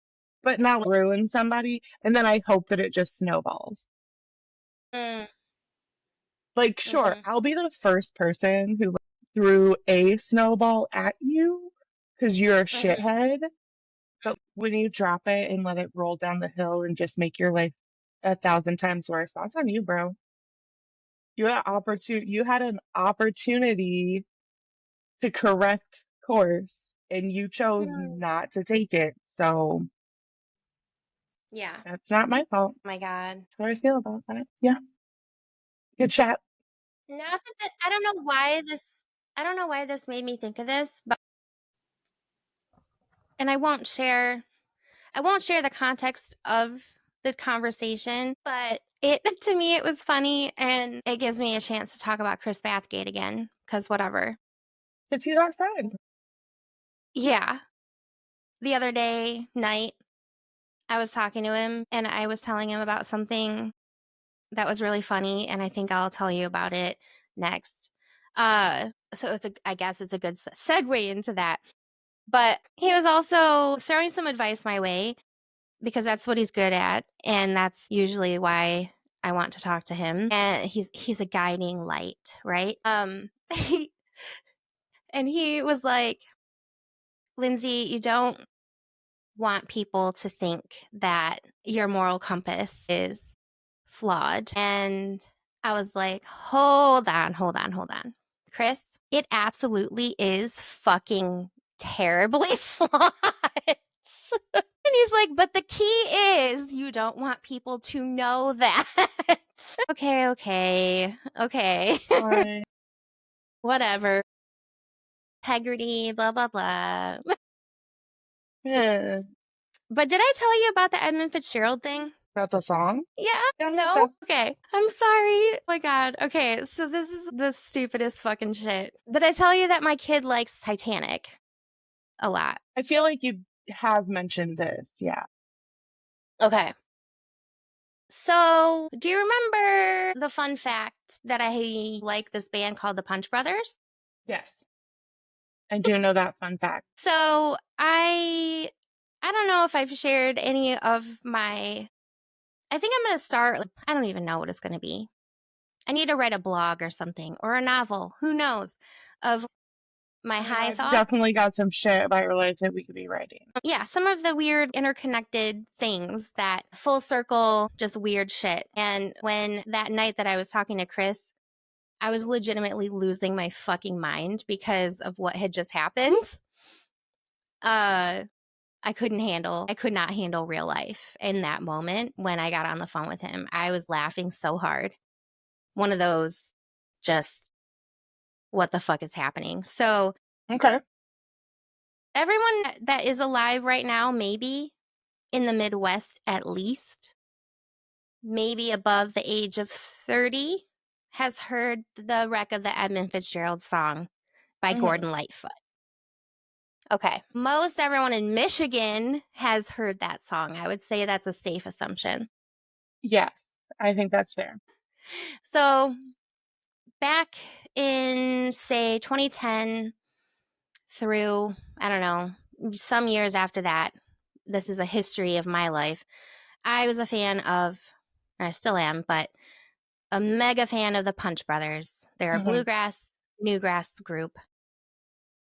B: but not ruin somebody. And then I hope that it just snowballs.
A: Mm,
B: Like, sure,
A: hmm
B: I'll be the first person who threw a snowball at you because you're a
A: hmm
B: shithead. But when you drop it and let it roll down the hill and just make your life 1,000 times worse, that's on you, bro. You had an opportunity to correct course and you chose
A: Mm.
B: not to take it. So
A: Yeah.
B: that's not my fault.
A: My God.
B: That's how I feel about that. Yeah. Good chat.
A: Not that I don't know why this. I don't know why this made me think of this, but and I won't share. I won't share the context of the conversation, but it to me it was funny, and it gives me a chance to talk about Chris Bathgate again because whatever.
B: Because he's our friend.
A: Yeah. The other night, I was talking to him and I was telling him about something that was really funny, and I think I'll tell you about it next. So I guess it's a good segue into that. But he was also throwing some advice my way because that's what he's good at, and that's usually why I want to talk to him. And he's a guiding light, right? And he was like, Lindsay, you don't want people to think that your moral compass is flawed. And I was like, hold on. Chris, it absolutely is fucking terribly flawed. And he's like, but the key is you don't want people to know that. Okay. Whatever. Integrity, blah, blah, blah.
B: Yeah.
A: But did I tell you about the Edmund Fitzgerald thing?
B: About the song?
A: Yeah.
B: Yeah, I think
A: No?
B: so.
A: Okay. I'm sorry. Oh my God. Okay. So this is the stupidest fucking shit. Did I tell you that my kid likes Titanic a lot?
B: I feel like you have mentioned this. Yeah.
A: Okay. So, do you remember the fun fact that I like this band called the Punch Brothers?
B: Yes. I do know that fun fact.
A: So, I don't know if I've shared any of my I think I'm going to start I don't even know what it's going to be. I need to write a blog or something or a novel, who knows, of my
B: I mean,
A: high
B: I've
A: thoughts.
B: definitely got some shit about your life that we could be writing.
A: Yeah, some of the weird interconnected things that full circle, just weird shit. And when that night that I was talking to Chris, I was legitimately losing my fucking mind because of what had just happened. I could not handle real life in that moment when I got on the phone with him. I was laughing so hard. One of those just what the fuck is happening. So
B: Okay.
A: everyone that is alive right now, maybe in the Midwest at least, maybe above the age of 30, has heard the wreck of the Edmund Fitzgerald song by Gordon Lightfoot. Okay. Most everyone in Michigan has heard that song. I would say that's a safe assumption.
B: Yes, I think that's fair.
A: So back in, say, 2010 through, I don't know, some years after that, this is a history of my life. I was a fan of, and I still am, but a mega fan of the Punch Brothers. They're a bluegrass, newgrass group.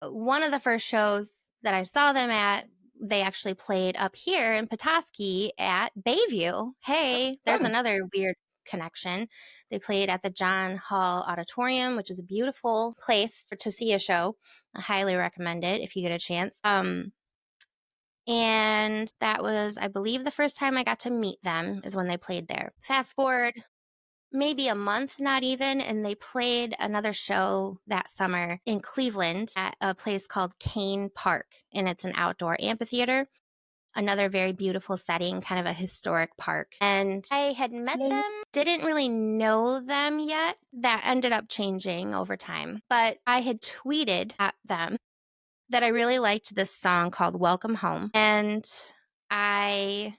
A: One of the first shows that I saw them at, they actually played up here in Petoskey at Bayview. Hey, there's another weird connection. They played at the John Hall Auditorium, which is a beautiful place to see a show. I highly recommend it if you get a chance. And that was, I believe, the first time I got to meet them is when they played there. Fast forward maybe a month, not even, and they played another show that summer in Cleveland at a place called Kane Park, and it's an outdoor amphitheater. another very beautiful setting, kind of a historic park. And I had met them, didn't really know them yet. That ended up changing over time. But I had tweeted at them that I really liked this song called Welcome Home. And I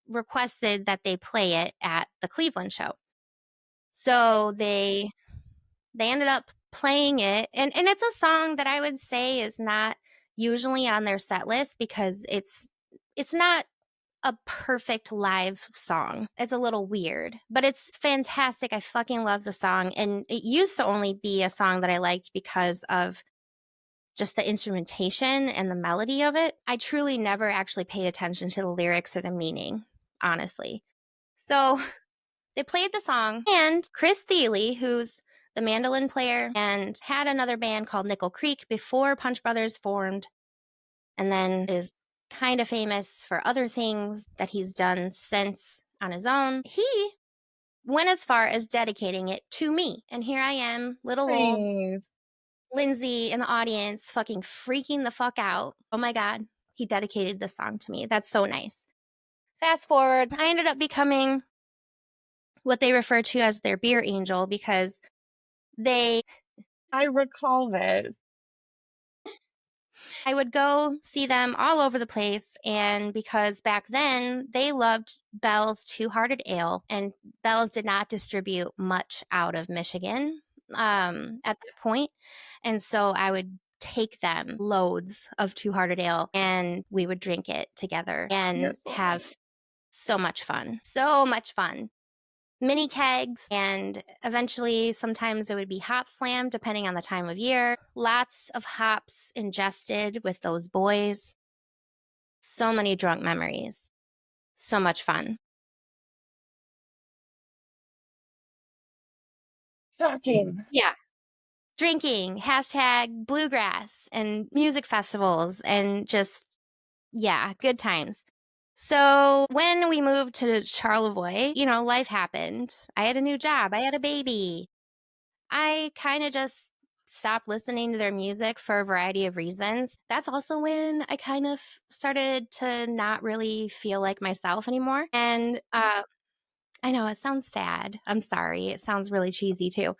A: requested that they play it at the Cleveland show. So they ended up playing it. And it's a song that I would say is not usually on their set list because it's not a perfect live song. It's a little weird, but it's fantastic. I fucking love the song. And it used to only be a song that I liked because of just the instrumentation and the melody of it. I truly never actually paid attention to the lyrics or the meaning, honestly. So they played the song, and Chris Thiele, who's the mandolin player and had another band called Nickel Creek before Punch Brothers formed, and then is kind of famous for other things that he's done since on his own. He went as far as dedicating it to me. And here I am, little old Lindsay in the audience, fucking freaking the fuck out. Oh my God, he dedicated this song to me. That's so nice. Fast forward, I ended up becoming what they refer to as their beer angel because
B: I recall this.
A: I would go see them all over the place. And because back then they loved Bell's Two Hearted Ale, and Bell's did not distribute much out of Michigan at that point. And so I would take them loads of Two Hearted Ale and we would drink it together and have so much fun. So much fun. Mini kegs, and eventually sometimes it would be hop slam depending on the time of year. Lots of hops ingested with those boys. So many drunk memories. So much fun.
B: Shocking.
A: Yeah. Drinking, hashtag bluegrass and music festivals and just, yeah, good times. So when we moved to Charlevoix, life happened. I had a new job. I had a baby. I kind of just stopped listening to their music for a variety of reasons. That's also when I kind of started to not really feel like myself anymore. And I know it sounds sad. I'm sorry. It sounds really cheesy too.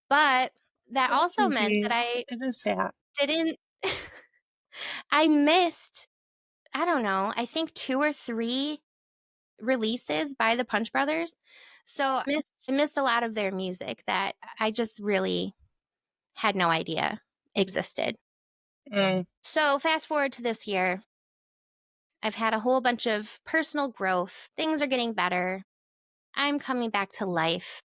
A: But that also meant that I didn't, I missed, I don't know, I think 2 or 3 releases by the Punch Brothers. So I missed a lot of their music that I just really had no idea existed. So fast forward to this year, I've had a whole bunch of personal growth. Things are getting better. I'm coming back to life.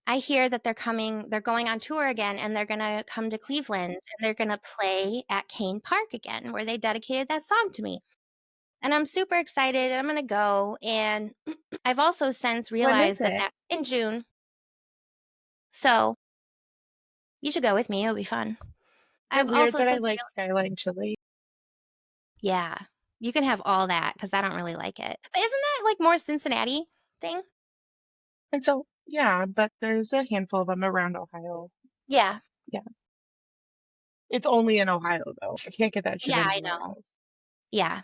A: I hear that they're going on tour again, and they're going to come to Cleveland, and they're going to play at Kane Park again, where they dedicated that song to me. And I'm super excited, and I'm going to go. And I've also since realized that that's in June. So you should go with me. It'll be fun.
B: I've also that I like Skyline chili.
A: Yeah, you can have all that because I don't really like it. But isn't that like more Cincinnati thing?
B: And so, yeah, but there's a handful of them around Ohio.
A: Yeah.
B: Yeah. It's only in Ohio, though. I can't get that shit anywhere
A: I know.
B: else.
A: Yeah.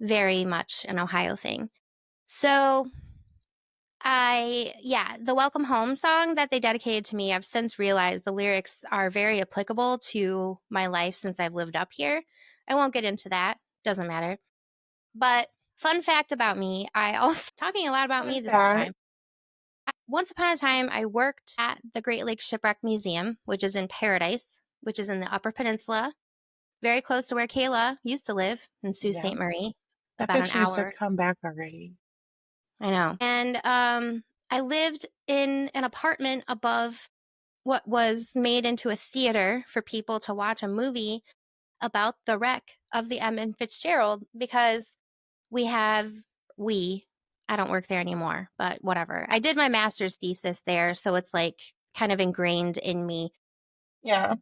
A: Very much an Ohio thing. So the Welcome Home song that they dedicated to me, I've since realized the lyrics are very applicable to my life since I've lived up here. I won't get into that. Doesn't matter. But fun fact about me, I also talking a lot about me this time. Once upon a time, I worked at the Great Lakes Shipwreck Museum, which is in Paradise, which is in the Upper Peninsula, very close to where Kayla used to live in Sault Ste. Marie.
B: That bitch needs to come back already.
A: I know. And I lived in an apartment above what was made into a theater for people to watch a movie about the wreck of the Edmund Fitzgerald because I don't work there anymore, but whatever. I did my master's thesis there, so it's like kind of ingrained in me.
B: Yeah.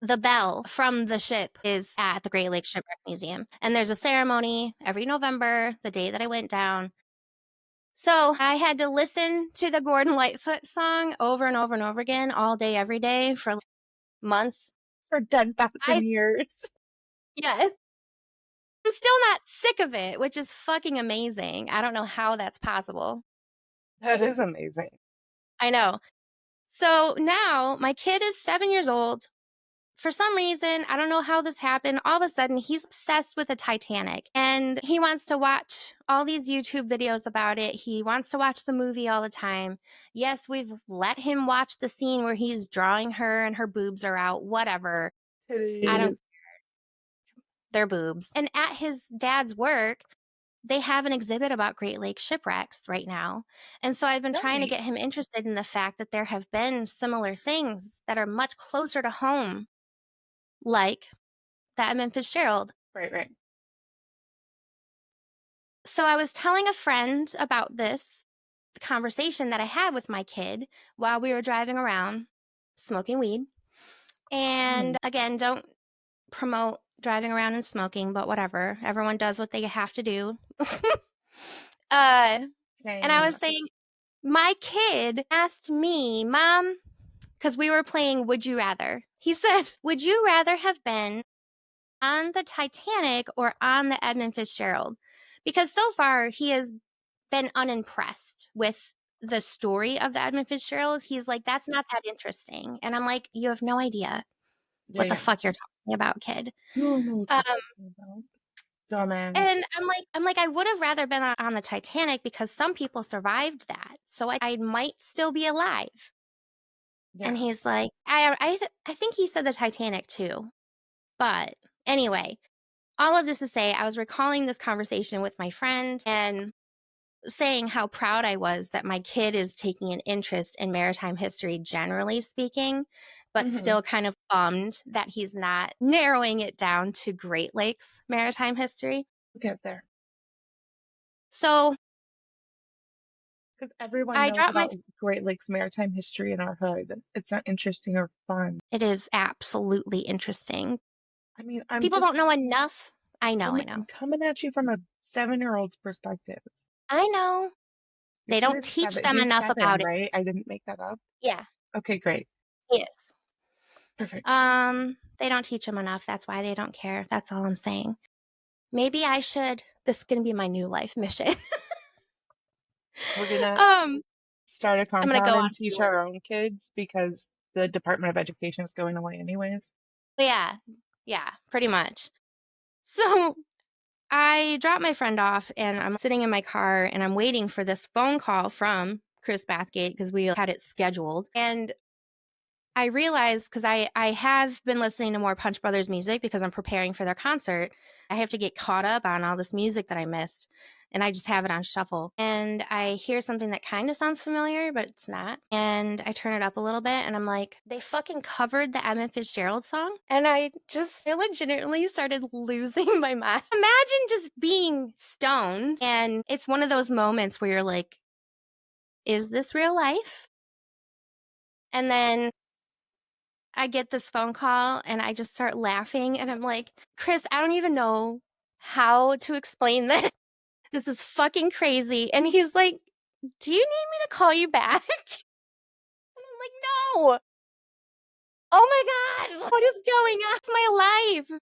A: The bell from the ship is at the Great Lakes Shipwreck Museum, and there's a ceremony every November, the day that I went down. So I had to listen to the Gordon Lightfoot song over and over and over again all day, every day for months.
B: For 10,000 years.
A: Yeah. I'm still not sick of it, which is fucking amazing. I don't know how that's possible.
B: That is amazing.
A: I know. So now my kid is 7 years old. For some reason, I don't know how this happened. All of a sudden, he's obsessed with the Titanic and he wants to watch all these YouTube videos about it. He wants to watch the movie all the time. Yes, we've let him watch the scene where he's drawing her and her boobs are out, whatever. I don't,
B: Titties.
A: they're boobs. And at his dad's work, they have an exhibit about Great Lakes shipwrecks right now. And so I've been trying to
B: Nice.
A: get him interested in the fact that there have been similar things that are much closer to home, like the Edmund Fitzgerald.
B: Right.
A: So I was telling a friend about this conversation that I had with my kid while we were driving around smoking weed. And again, don't promote driving around and smoking, but whatever. Everyone does what they have to do. And I was saying, my kid asked me, Mom, because we were playing Would You Rather. He said, Would you rather have been on the Titanic or on the Edmund Fitzgerald? Because so far he has been unimpressed with the story of the Edmund Fitzgerald. He's like, that's not that interesting. And I'm like, you have no idea what the fuck you're talking about, kid.
B: You know what
A: Um,
B: you're talking about. Dumbass.
A: and I'm like, I would have rather been on the Titanic because some people survived that. So I might still be alive.
B: Yeah.
A: And he's like, I think he said the Titanic too. But anyway, all of this to say, I was recalling this conversation with my friend and saying how proud I was that my kid is taking an interest in maritime history, generally speaking, but still kind of bummed that he's not narrowing it down to Great Lakes maritime history.
B: Who gets there?
A: So
B: Because everyone
A: I
B: knows
A: dropped my.
B: about Great Lakes maritime history in our hood. It's not interesting or fun.
A: It is absolutely interesting.
B: I mean,
A: People don't know enough. I know.
B: I'm coming at you from a 7-year-old's perspective.
A: I know.
B: Your
A: They
B: kid
A: don't
B: is
A: teach
B: 7.
A: them
B: He's
A: enough
B: 7,
A: about it.
B: right? I didn't make that up.
A: Yeah.
B: Okay, great.
A: Yes.
B: Perfect.
A: They don't teach them enough. That's why they don't care. That's all I'm saying. Maybe I should. This is going to be my new life mission.
B: We're gonna start a
A: I'm gonna
B: compound
A: go
B: and
A: on
B: teach
A: tour.
B: our own kids because the Department of Education is going away anyways.
A: Yeah, pretty much. So I dropped my friend off and I'm sitting in my car and I'm waiting for this phone call from Chris Bathgate because we had it scheduled. And I realized because I have been listening to more Punch Brothers music because I'm preparing for their concert. I have to get caught up on all this music that I missed. And I just have it on shuffle. And I hear something that kind of sounds familiar, but it's not. And I turn it up a little bit and I'm like, they fucking covered the Edmund Fitzgerald song. And I just legitimately started losing my mind. Imagine just being stoned. And it's one of those moments where you're like, is this real life? And then I get this phone call and I just start laughing and I'm like, Chris, I don't even know how to explain this. This is fucking crazy. And he's like, do you need me to call you back? And I'm like, no. Oh my God, what is going on with my life?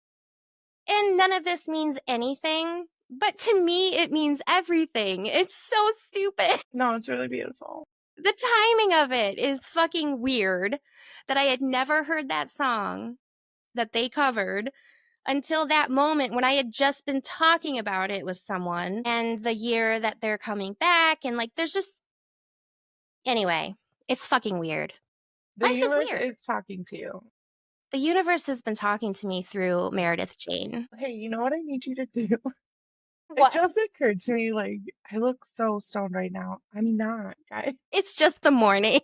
A: And none of this means anything, but to me, it means everything. It's so stupid.
B: No, it's really beautiful.
A: The timing of it is fucking weird that I had never heard that song that they covered until that moment when I had just been talking about it with someone and the year that they're coming back. And like, there's just, anyway, it's fucking weird.
B: The
A: Life is
B: universe
A: weird.
B: is talking to you.
A: The universe has been talking to me through Meredith Jane.
B: Hey, you know what I need you to do? It
A: What?
B: just occurred to me, like, I look so stoned right now. I'm not, guys.
A: It's just the morning.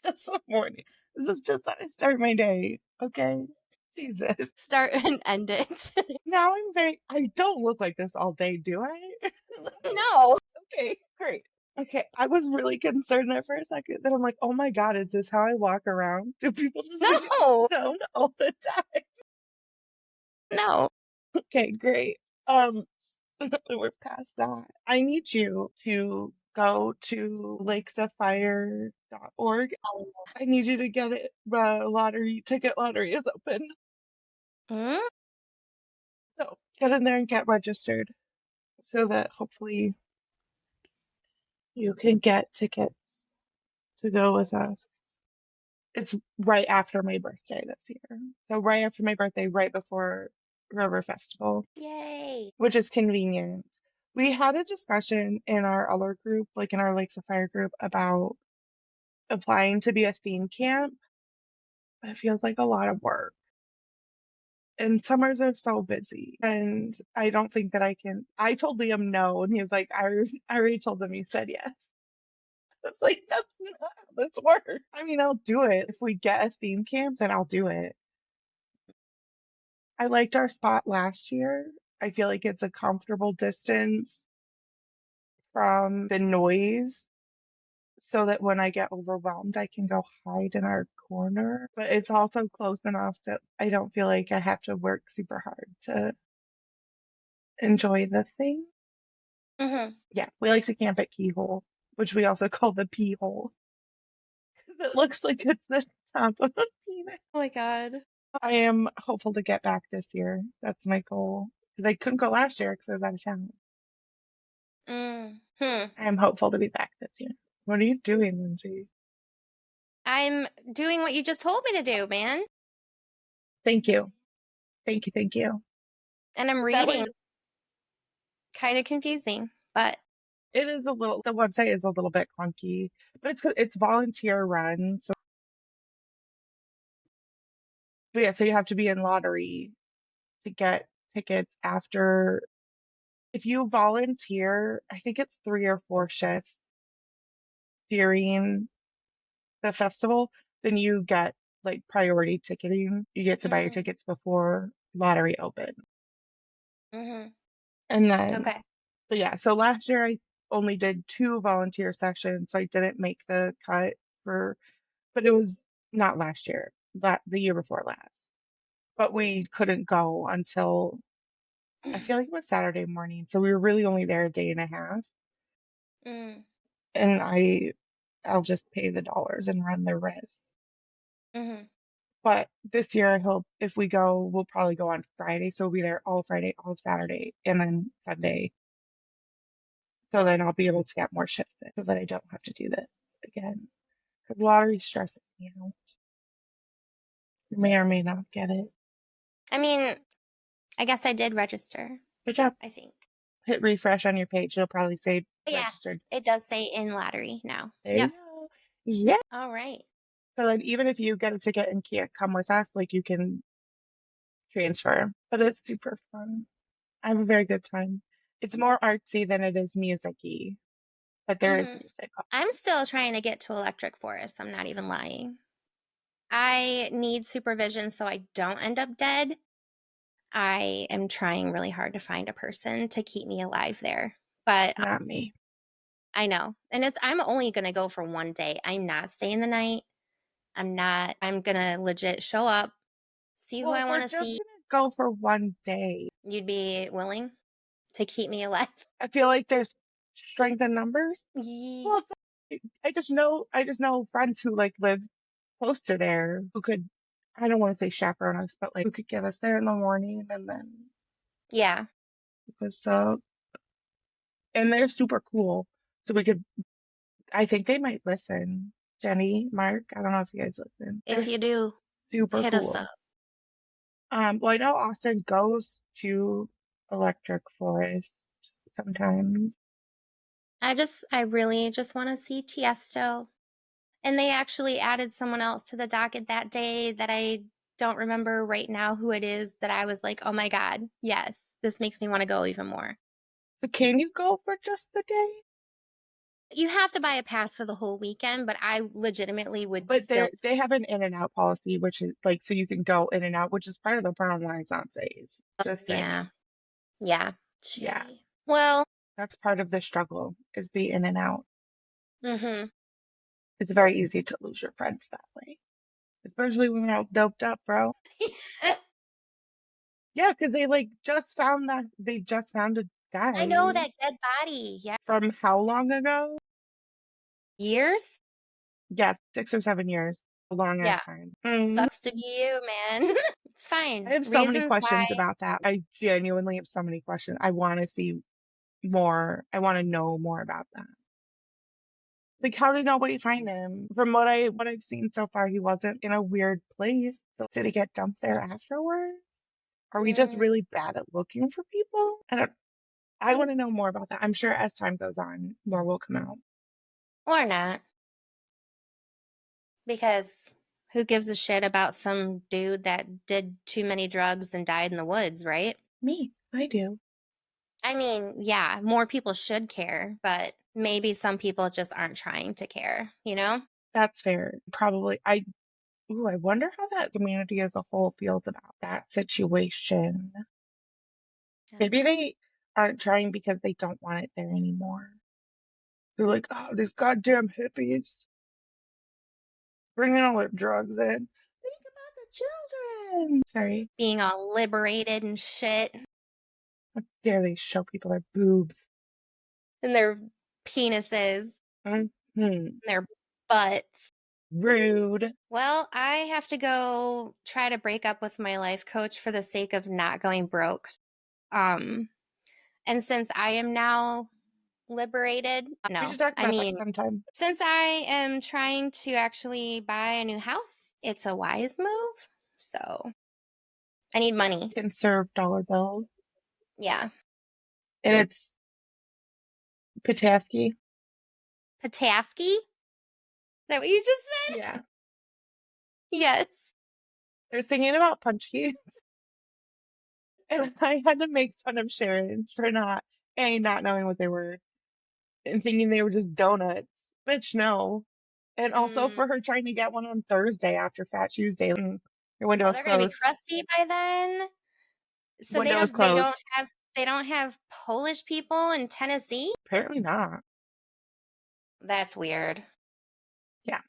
B: Just the morning. This is just how I start my day. Okay? Jesus.
A: Start and end it.
B: Now I don't look like this all day, do I?
A: No.
B: Okay, great. Okay, I was really concerned there for a second. Then I'm like, oh my God, is this how I walk around? Do people just see me
A: No.
B: stoned all the time?
A: No.
B: Okay, great. We're past that. I need you to go to lakesafire.org.
A: Oh.
B: I need you to get it. Ticket lottery is open.
A: Hmm?
B: So get in there and get registered so that hopefully you can get tickets to go with us. It's right after my birthday this year. So right after my birthday, right before River Festival,
A: Yay.
B: which is convenient. We had a discussion in our other group, like in our Lakes of Fire group, about applying to be a theme camp. It feels like a lot of work. And summers are so busy. And I don't think that I can. I told Liam no, and he was like, I already told him you said yes. It's like, that's not how this works. I mean, I'll do it. If we get a theme camp, then I'll do it. I liked our spot last year. I feel like it's a comfortable distance from the noise so that when I get overwhelmed, I can go hide in our corner. But it's also close enough that I don't feel like I have to work super hard to enjoy the thing.
A: Mm-hmm.
B: Yeah, we like to camp at Keyhole, which we also call the pee hole because it looks like it's the top of a penis.
A: Oh my God.
B: I am hopeful to get back this year. That's my goal because I couldn't go last year because I was out of town.
A: Mm-hmm.
B: I am hopeful to be back this year. What are you doing, Lindsay?
A: I'm doing what you just told me to do, man.
B: Thank you. Thank you. Thank you.
A: And I'm
B: That way,
A: reading. Kind of confusing, but
B: it is a little, the website is a little bit clunky, but it's volunteer run. So, but yeah, so you have to be in lottery to get tickets after, if you volunteer, I think it's 3 or 4 shifts during the festival, then you get like priority ticketing. You get to buy your
A: mm-hmm.
B: tickets before lottery open.
A: Mm-hmm.
B: And then,
A: Okay.
B: but yeah, so last year I only did 2 volunteer sessions, so I didn't make the cut for, but it was not last year, that the year before last. But we couldn't go until I feel like it was Saturday morning. So we were really only there a day and a half.
A: Mm.
B: And I'll just pay the dollars and run the risk.
A: Mm-hmm.
B: But this year I hope if we go, we'll probably go on Friday. So we'll be there all Friday, all Saturday, and then Sunday. So then I'll be able to get more shifts in so that I don't have to do this again. Because lottery stresses me out. You may or may not get it.
A: I mean, I guess I did register,
B: Good job.
A: I think.
B: Hit refresh on your page. It'll probably say
A: But yeah,
B: registered.
A: it does say in lottery now.
B: There you
A: Yep.
B: go. Yeah.
A: All right.
B: So then even if you get a ticket and can't come with us, like you can transfer. But it's super fun. I have a very good time. It's more artsy than it is music-y, but there is
A: Mm-hmm.
B: music.
A: I'm still trying to get to Electric Forest. I'm not even lying. I need supervision so I don't end up dead. I am trying really hard to find a person to keep me alive there. But
B: Not me.
A: I know. And I'm only going to go for one day. I'm not staying the night. I'm going to legit show up, see who
B: Well,
A: I
B: if we're
A: want to
B: just
A: see.
B: gonna go for one day,
A: You'd be willing to keep me alive?
B: I feel like there's strength in numbers.
A: Ye-
B: Well, I just know friends who like live close to there who could, I don't want to say chaperone us, but like who could get us there in the morning and then
A: Yeah.
B: what's up. And they're super cool. So we could, I think they might listen. Jenny, Mark, I don't know if you guys listen.
A: If you do,
B: Super
A: hit us
B: cool.
A: up.
B: Well, I know Austin goes to Electric Forest sometimes.
A: I really just want to see Tiesto. And they actually added someone else to the docket that day that I don't remember right now who it is that I was like, oh my God, yes, this makes me want to go even more.
B: So can you go for just the day?
A: You have to buy a pass for the whole weekend, but I legitimately would
B: But
A: still.
B: they have an in and out policy, which is like so you can go in and out, which is part of the problem why it's not safe. Just
A: Yeah.
B: saying.
A: Yeah.
B: Yeah,
A: Shitty. Well,
B: that's part of the struggle is the in and out.
A: mm-hmm.
B: It's very easy to lose your friends that way, especially when they're all doped up, bro. Yeah, because they just found a
A: I know
B: guy
A: that dead body. Yeah.
B: from how long ago?
A: Years?
B: Yeah, 6 or 7 years. long
A: Yeah.
B: ass time.
A: Sucks to be you, man. It's fine.
B: I have so many
A: Reasons why.
B: questions about that. I genuinely have so many questions. I want to see more. I want to know more about that. Like, how did nobody find him? From what I've seen so far, he wasn't in a weird place. So did he get dumped there afterwards? Are we just
A: Mm,
B: really bad at looking for people? I want to know more about that. I'm sure as time goes on, more will come out.
A: or not. Because who gives a shit about some dude that did too many drugs and died in the woods, right?
B: Me, I do.
A: I mean, yeah, more people should care, but maybe some people just aren't trying to care, you know?
B: That's fair. Probably. I wonder how that community as a whole feels about that situation. Maybe they aren't trying because they don't want it there anymore. They're like, oh, these goddamn hippies bringing all their drugs in. Think about the children. Sorry.
A: Being all liberated and shit,
B: How dare they show people their boobs?
A: and their penises,
B: Hmm.
A: and their butts.
B: Rude.
A: Well, I have to go try to break up with my life coach for the sake of not going broke. Um, and since I am now liberated,
B: We
A: no,
B: should talk
A: I
B: about that
A: mean,
B: sometime.
A: since I am trying to actually buy a new house, it's a wise move. So I need money.
B: Conserve dollar bills.
A: Yeah.
B: And it's Petoskey.
A: Petoskey? Is that what you just said?
B: Yeah.
A: Yes.
B: I was thinking about Punchki, and I had to make fun of Sharon for not knowing what they were and thinking they were just donuts. Bitch, no. And also
A: Mm.
B: for her trying to get one on Thursday after Fat Tuesday. Your window
A: Oh,
B: is
A: they're gonna be
B: closed.
A: crusty by then. So
B: Window is
A: they don't
B: closed.
A: have Polish people in Tennessee?
B: Apparently not.
A: That's weird.
B: Yeah.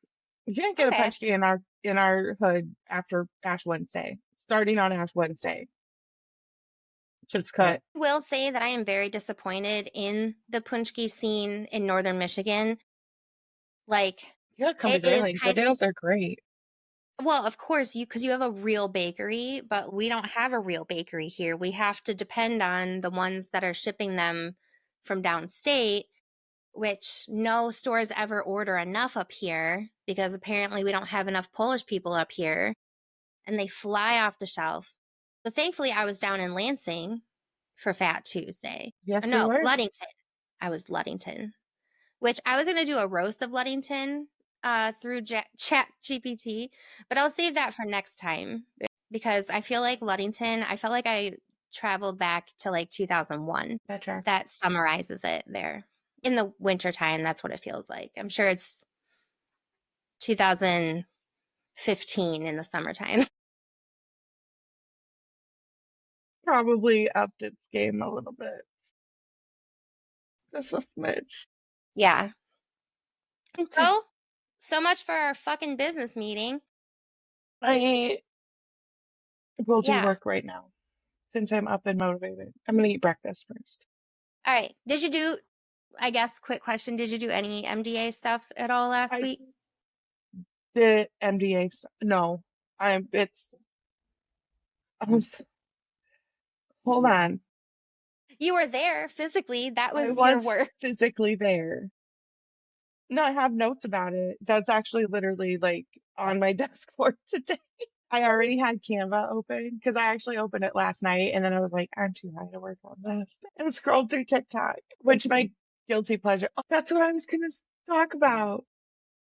B: You can't get a
A: Okay.
B: Punchki in our hood after Ash Wednesday. Starting on Ash Wednesday. Shit's cut.
A: I will say that I am very disappointed in the punchki scene in northern Michigan. Like,
B: You gotta come to
A: it is
B: Grayling.
A: kind
B: Goodales are great.
A: well, of course, because you have a real bakery, but we don't have a real bakery here. We have to depend on the ones that are shipping them from downstate, which no stores ever order enough up here because apparently we don't have enough Polish people up here and they fly off the shelf. So thankfully, I was down in Lansing for Fat Tuesday.
B: Yes, we
A: No,
B: were.
A: Ludington. I was Ludington, which I was going to do a roast of Ludington through Chat GPT, but I'll save that for next time because I feel like Ludington, I felt like I traveled back to like 2001.
B: That tracks.
A: That summarizes it there. In the wintertime, that's what it feels like. I'm sure it's 2015 in the summertime.
B: Probably upped its game a little bit. Just a smidge.
A: Yeah.
B: Okay.
A: Oh, so much for our fucking business meeting.
B: I will do
A: Yeah.
B: work right now since I'm up and motivated. I'm gonna eat breakfast first.
A: All right. Did you do, I guess, quick question. Did you do any MDA stuff at all last
B: I
A: week?
B: did MDA stuff. No, it's, hold on.
A: You were there physically. That
B: I
A: was your
B: was
A: work.
B: physically there. No, I have notes about it. That's actually literally like on my desk for today. I already had Canva open because I actually opened it last night and then I was like, I'm too high to work on this and scrolled through TikTok, which my guilty pleasure. Oh, that's what I was gonna talk about.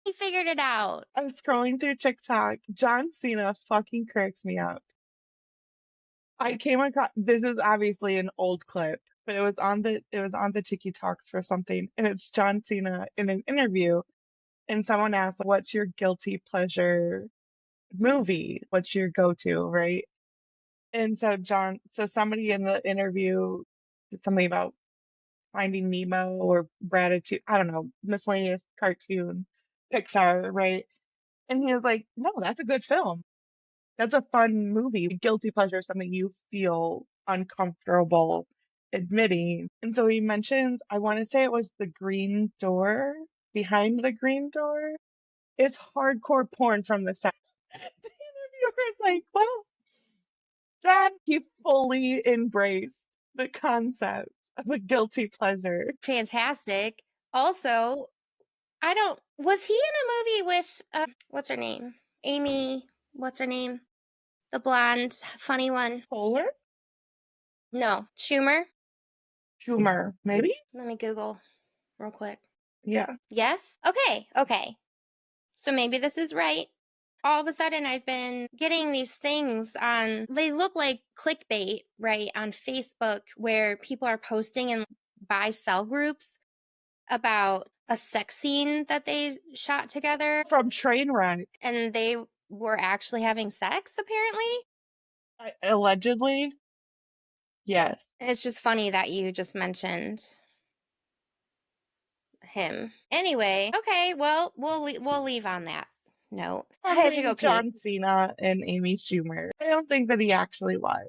A: He figured it out.
B: I was scrolling through TikTok. John Cena fucking cracks me up. I came across this is obviously an old clip, but it was on the Tiki Talks for something, and it's John Cena in an interview, and someone asked, "What's your guilty pleasure movie? What's your go-to?" Right? And so somebody in the interview said something about Finding Nemo or Ratatouille, I don't know, miscellaneous cartoon, Pixar, right? And he was like, "No, that's a good film. That's a fun movie. Guilty pleasure is something you feel uncomfortable admitting." And so he mentions, I want to say it was The Green Door, Behind the Green Door. It's hardcore porn from the set. The interviewer's like, well, John, he fully embraced the concept of a guilty pleasure.
A: Fantastic. Also, was he in a movie with, what's her name? Amy, what's her name? The blonde, funny one.
B: Polar?
A: No, Schumer?
B: Schumer, maybe?
A: Let me Google real quick.
B: Yeah.
A: Yes? Okay. So maybe this is right. All of a sudden, I've been getting these things they look like clickbait, right, on Facebook, where people are posting in buy-sell groups about a sex scene that they shot together.
B: From Trainwreck.
A: And they were actually having sex, apparently.
B: Allegedly. Yes.
A: And it's just funny that you just mentioned him. Anyway, okay, well, we'll leave on that note. I have to go pee.
B: John Cena and Amy Schumer. I don't think that he actually was.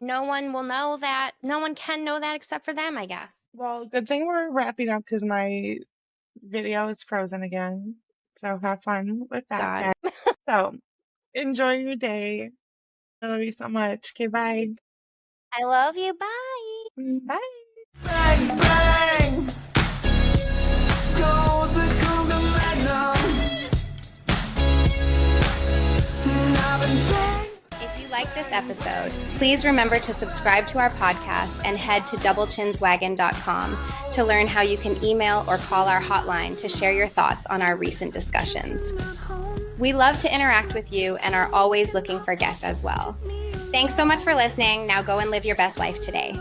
A: No one will know that. No one can know that except for them, I guess.
B: Well, good thing we're wrapping up because my video is frozen again. So have fun with that. So enjoy your day. I love you so much. Okay, bye.
A: I love you. Bye.
B: Bye.
C: Bang, bang. Goes the golden magnum.
A: If you like this episode, please remember to subscribe to our podcast and head to doublechinswagon.com to learn how you can email or call our hotline to share your thoughts on our recent discussions. We love to interact with you and are always looking for guests as well. Thanks so much for listening. Now go and live your best life today.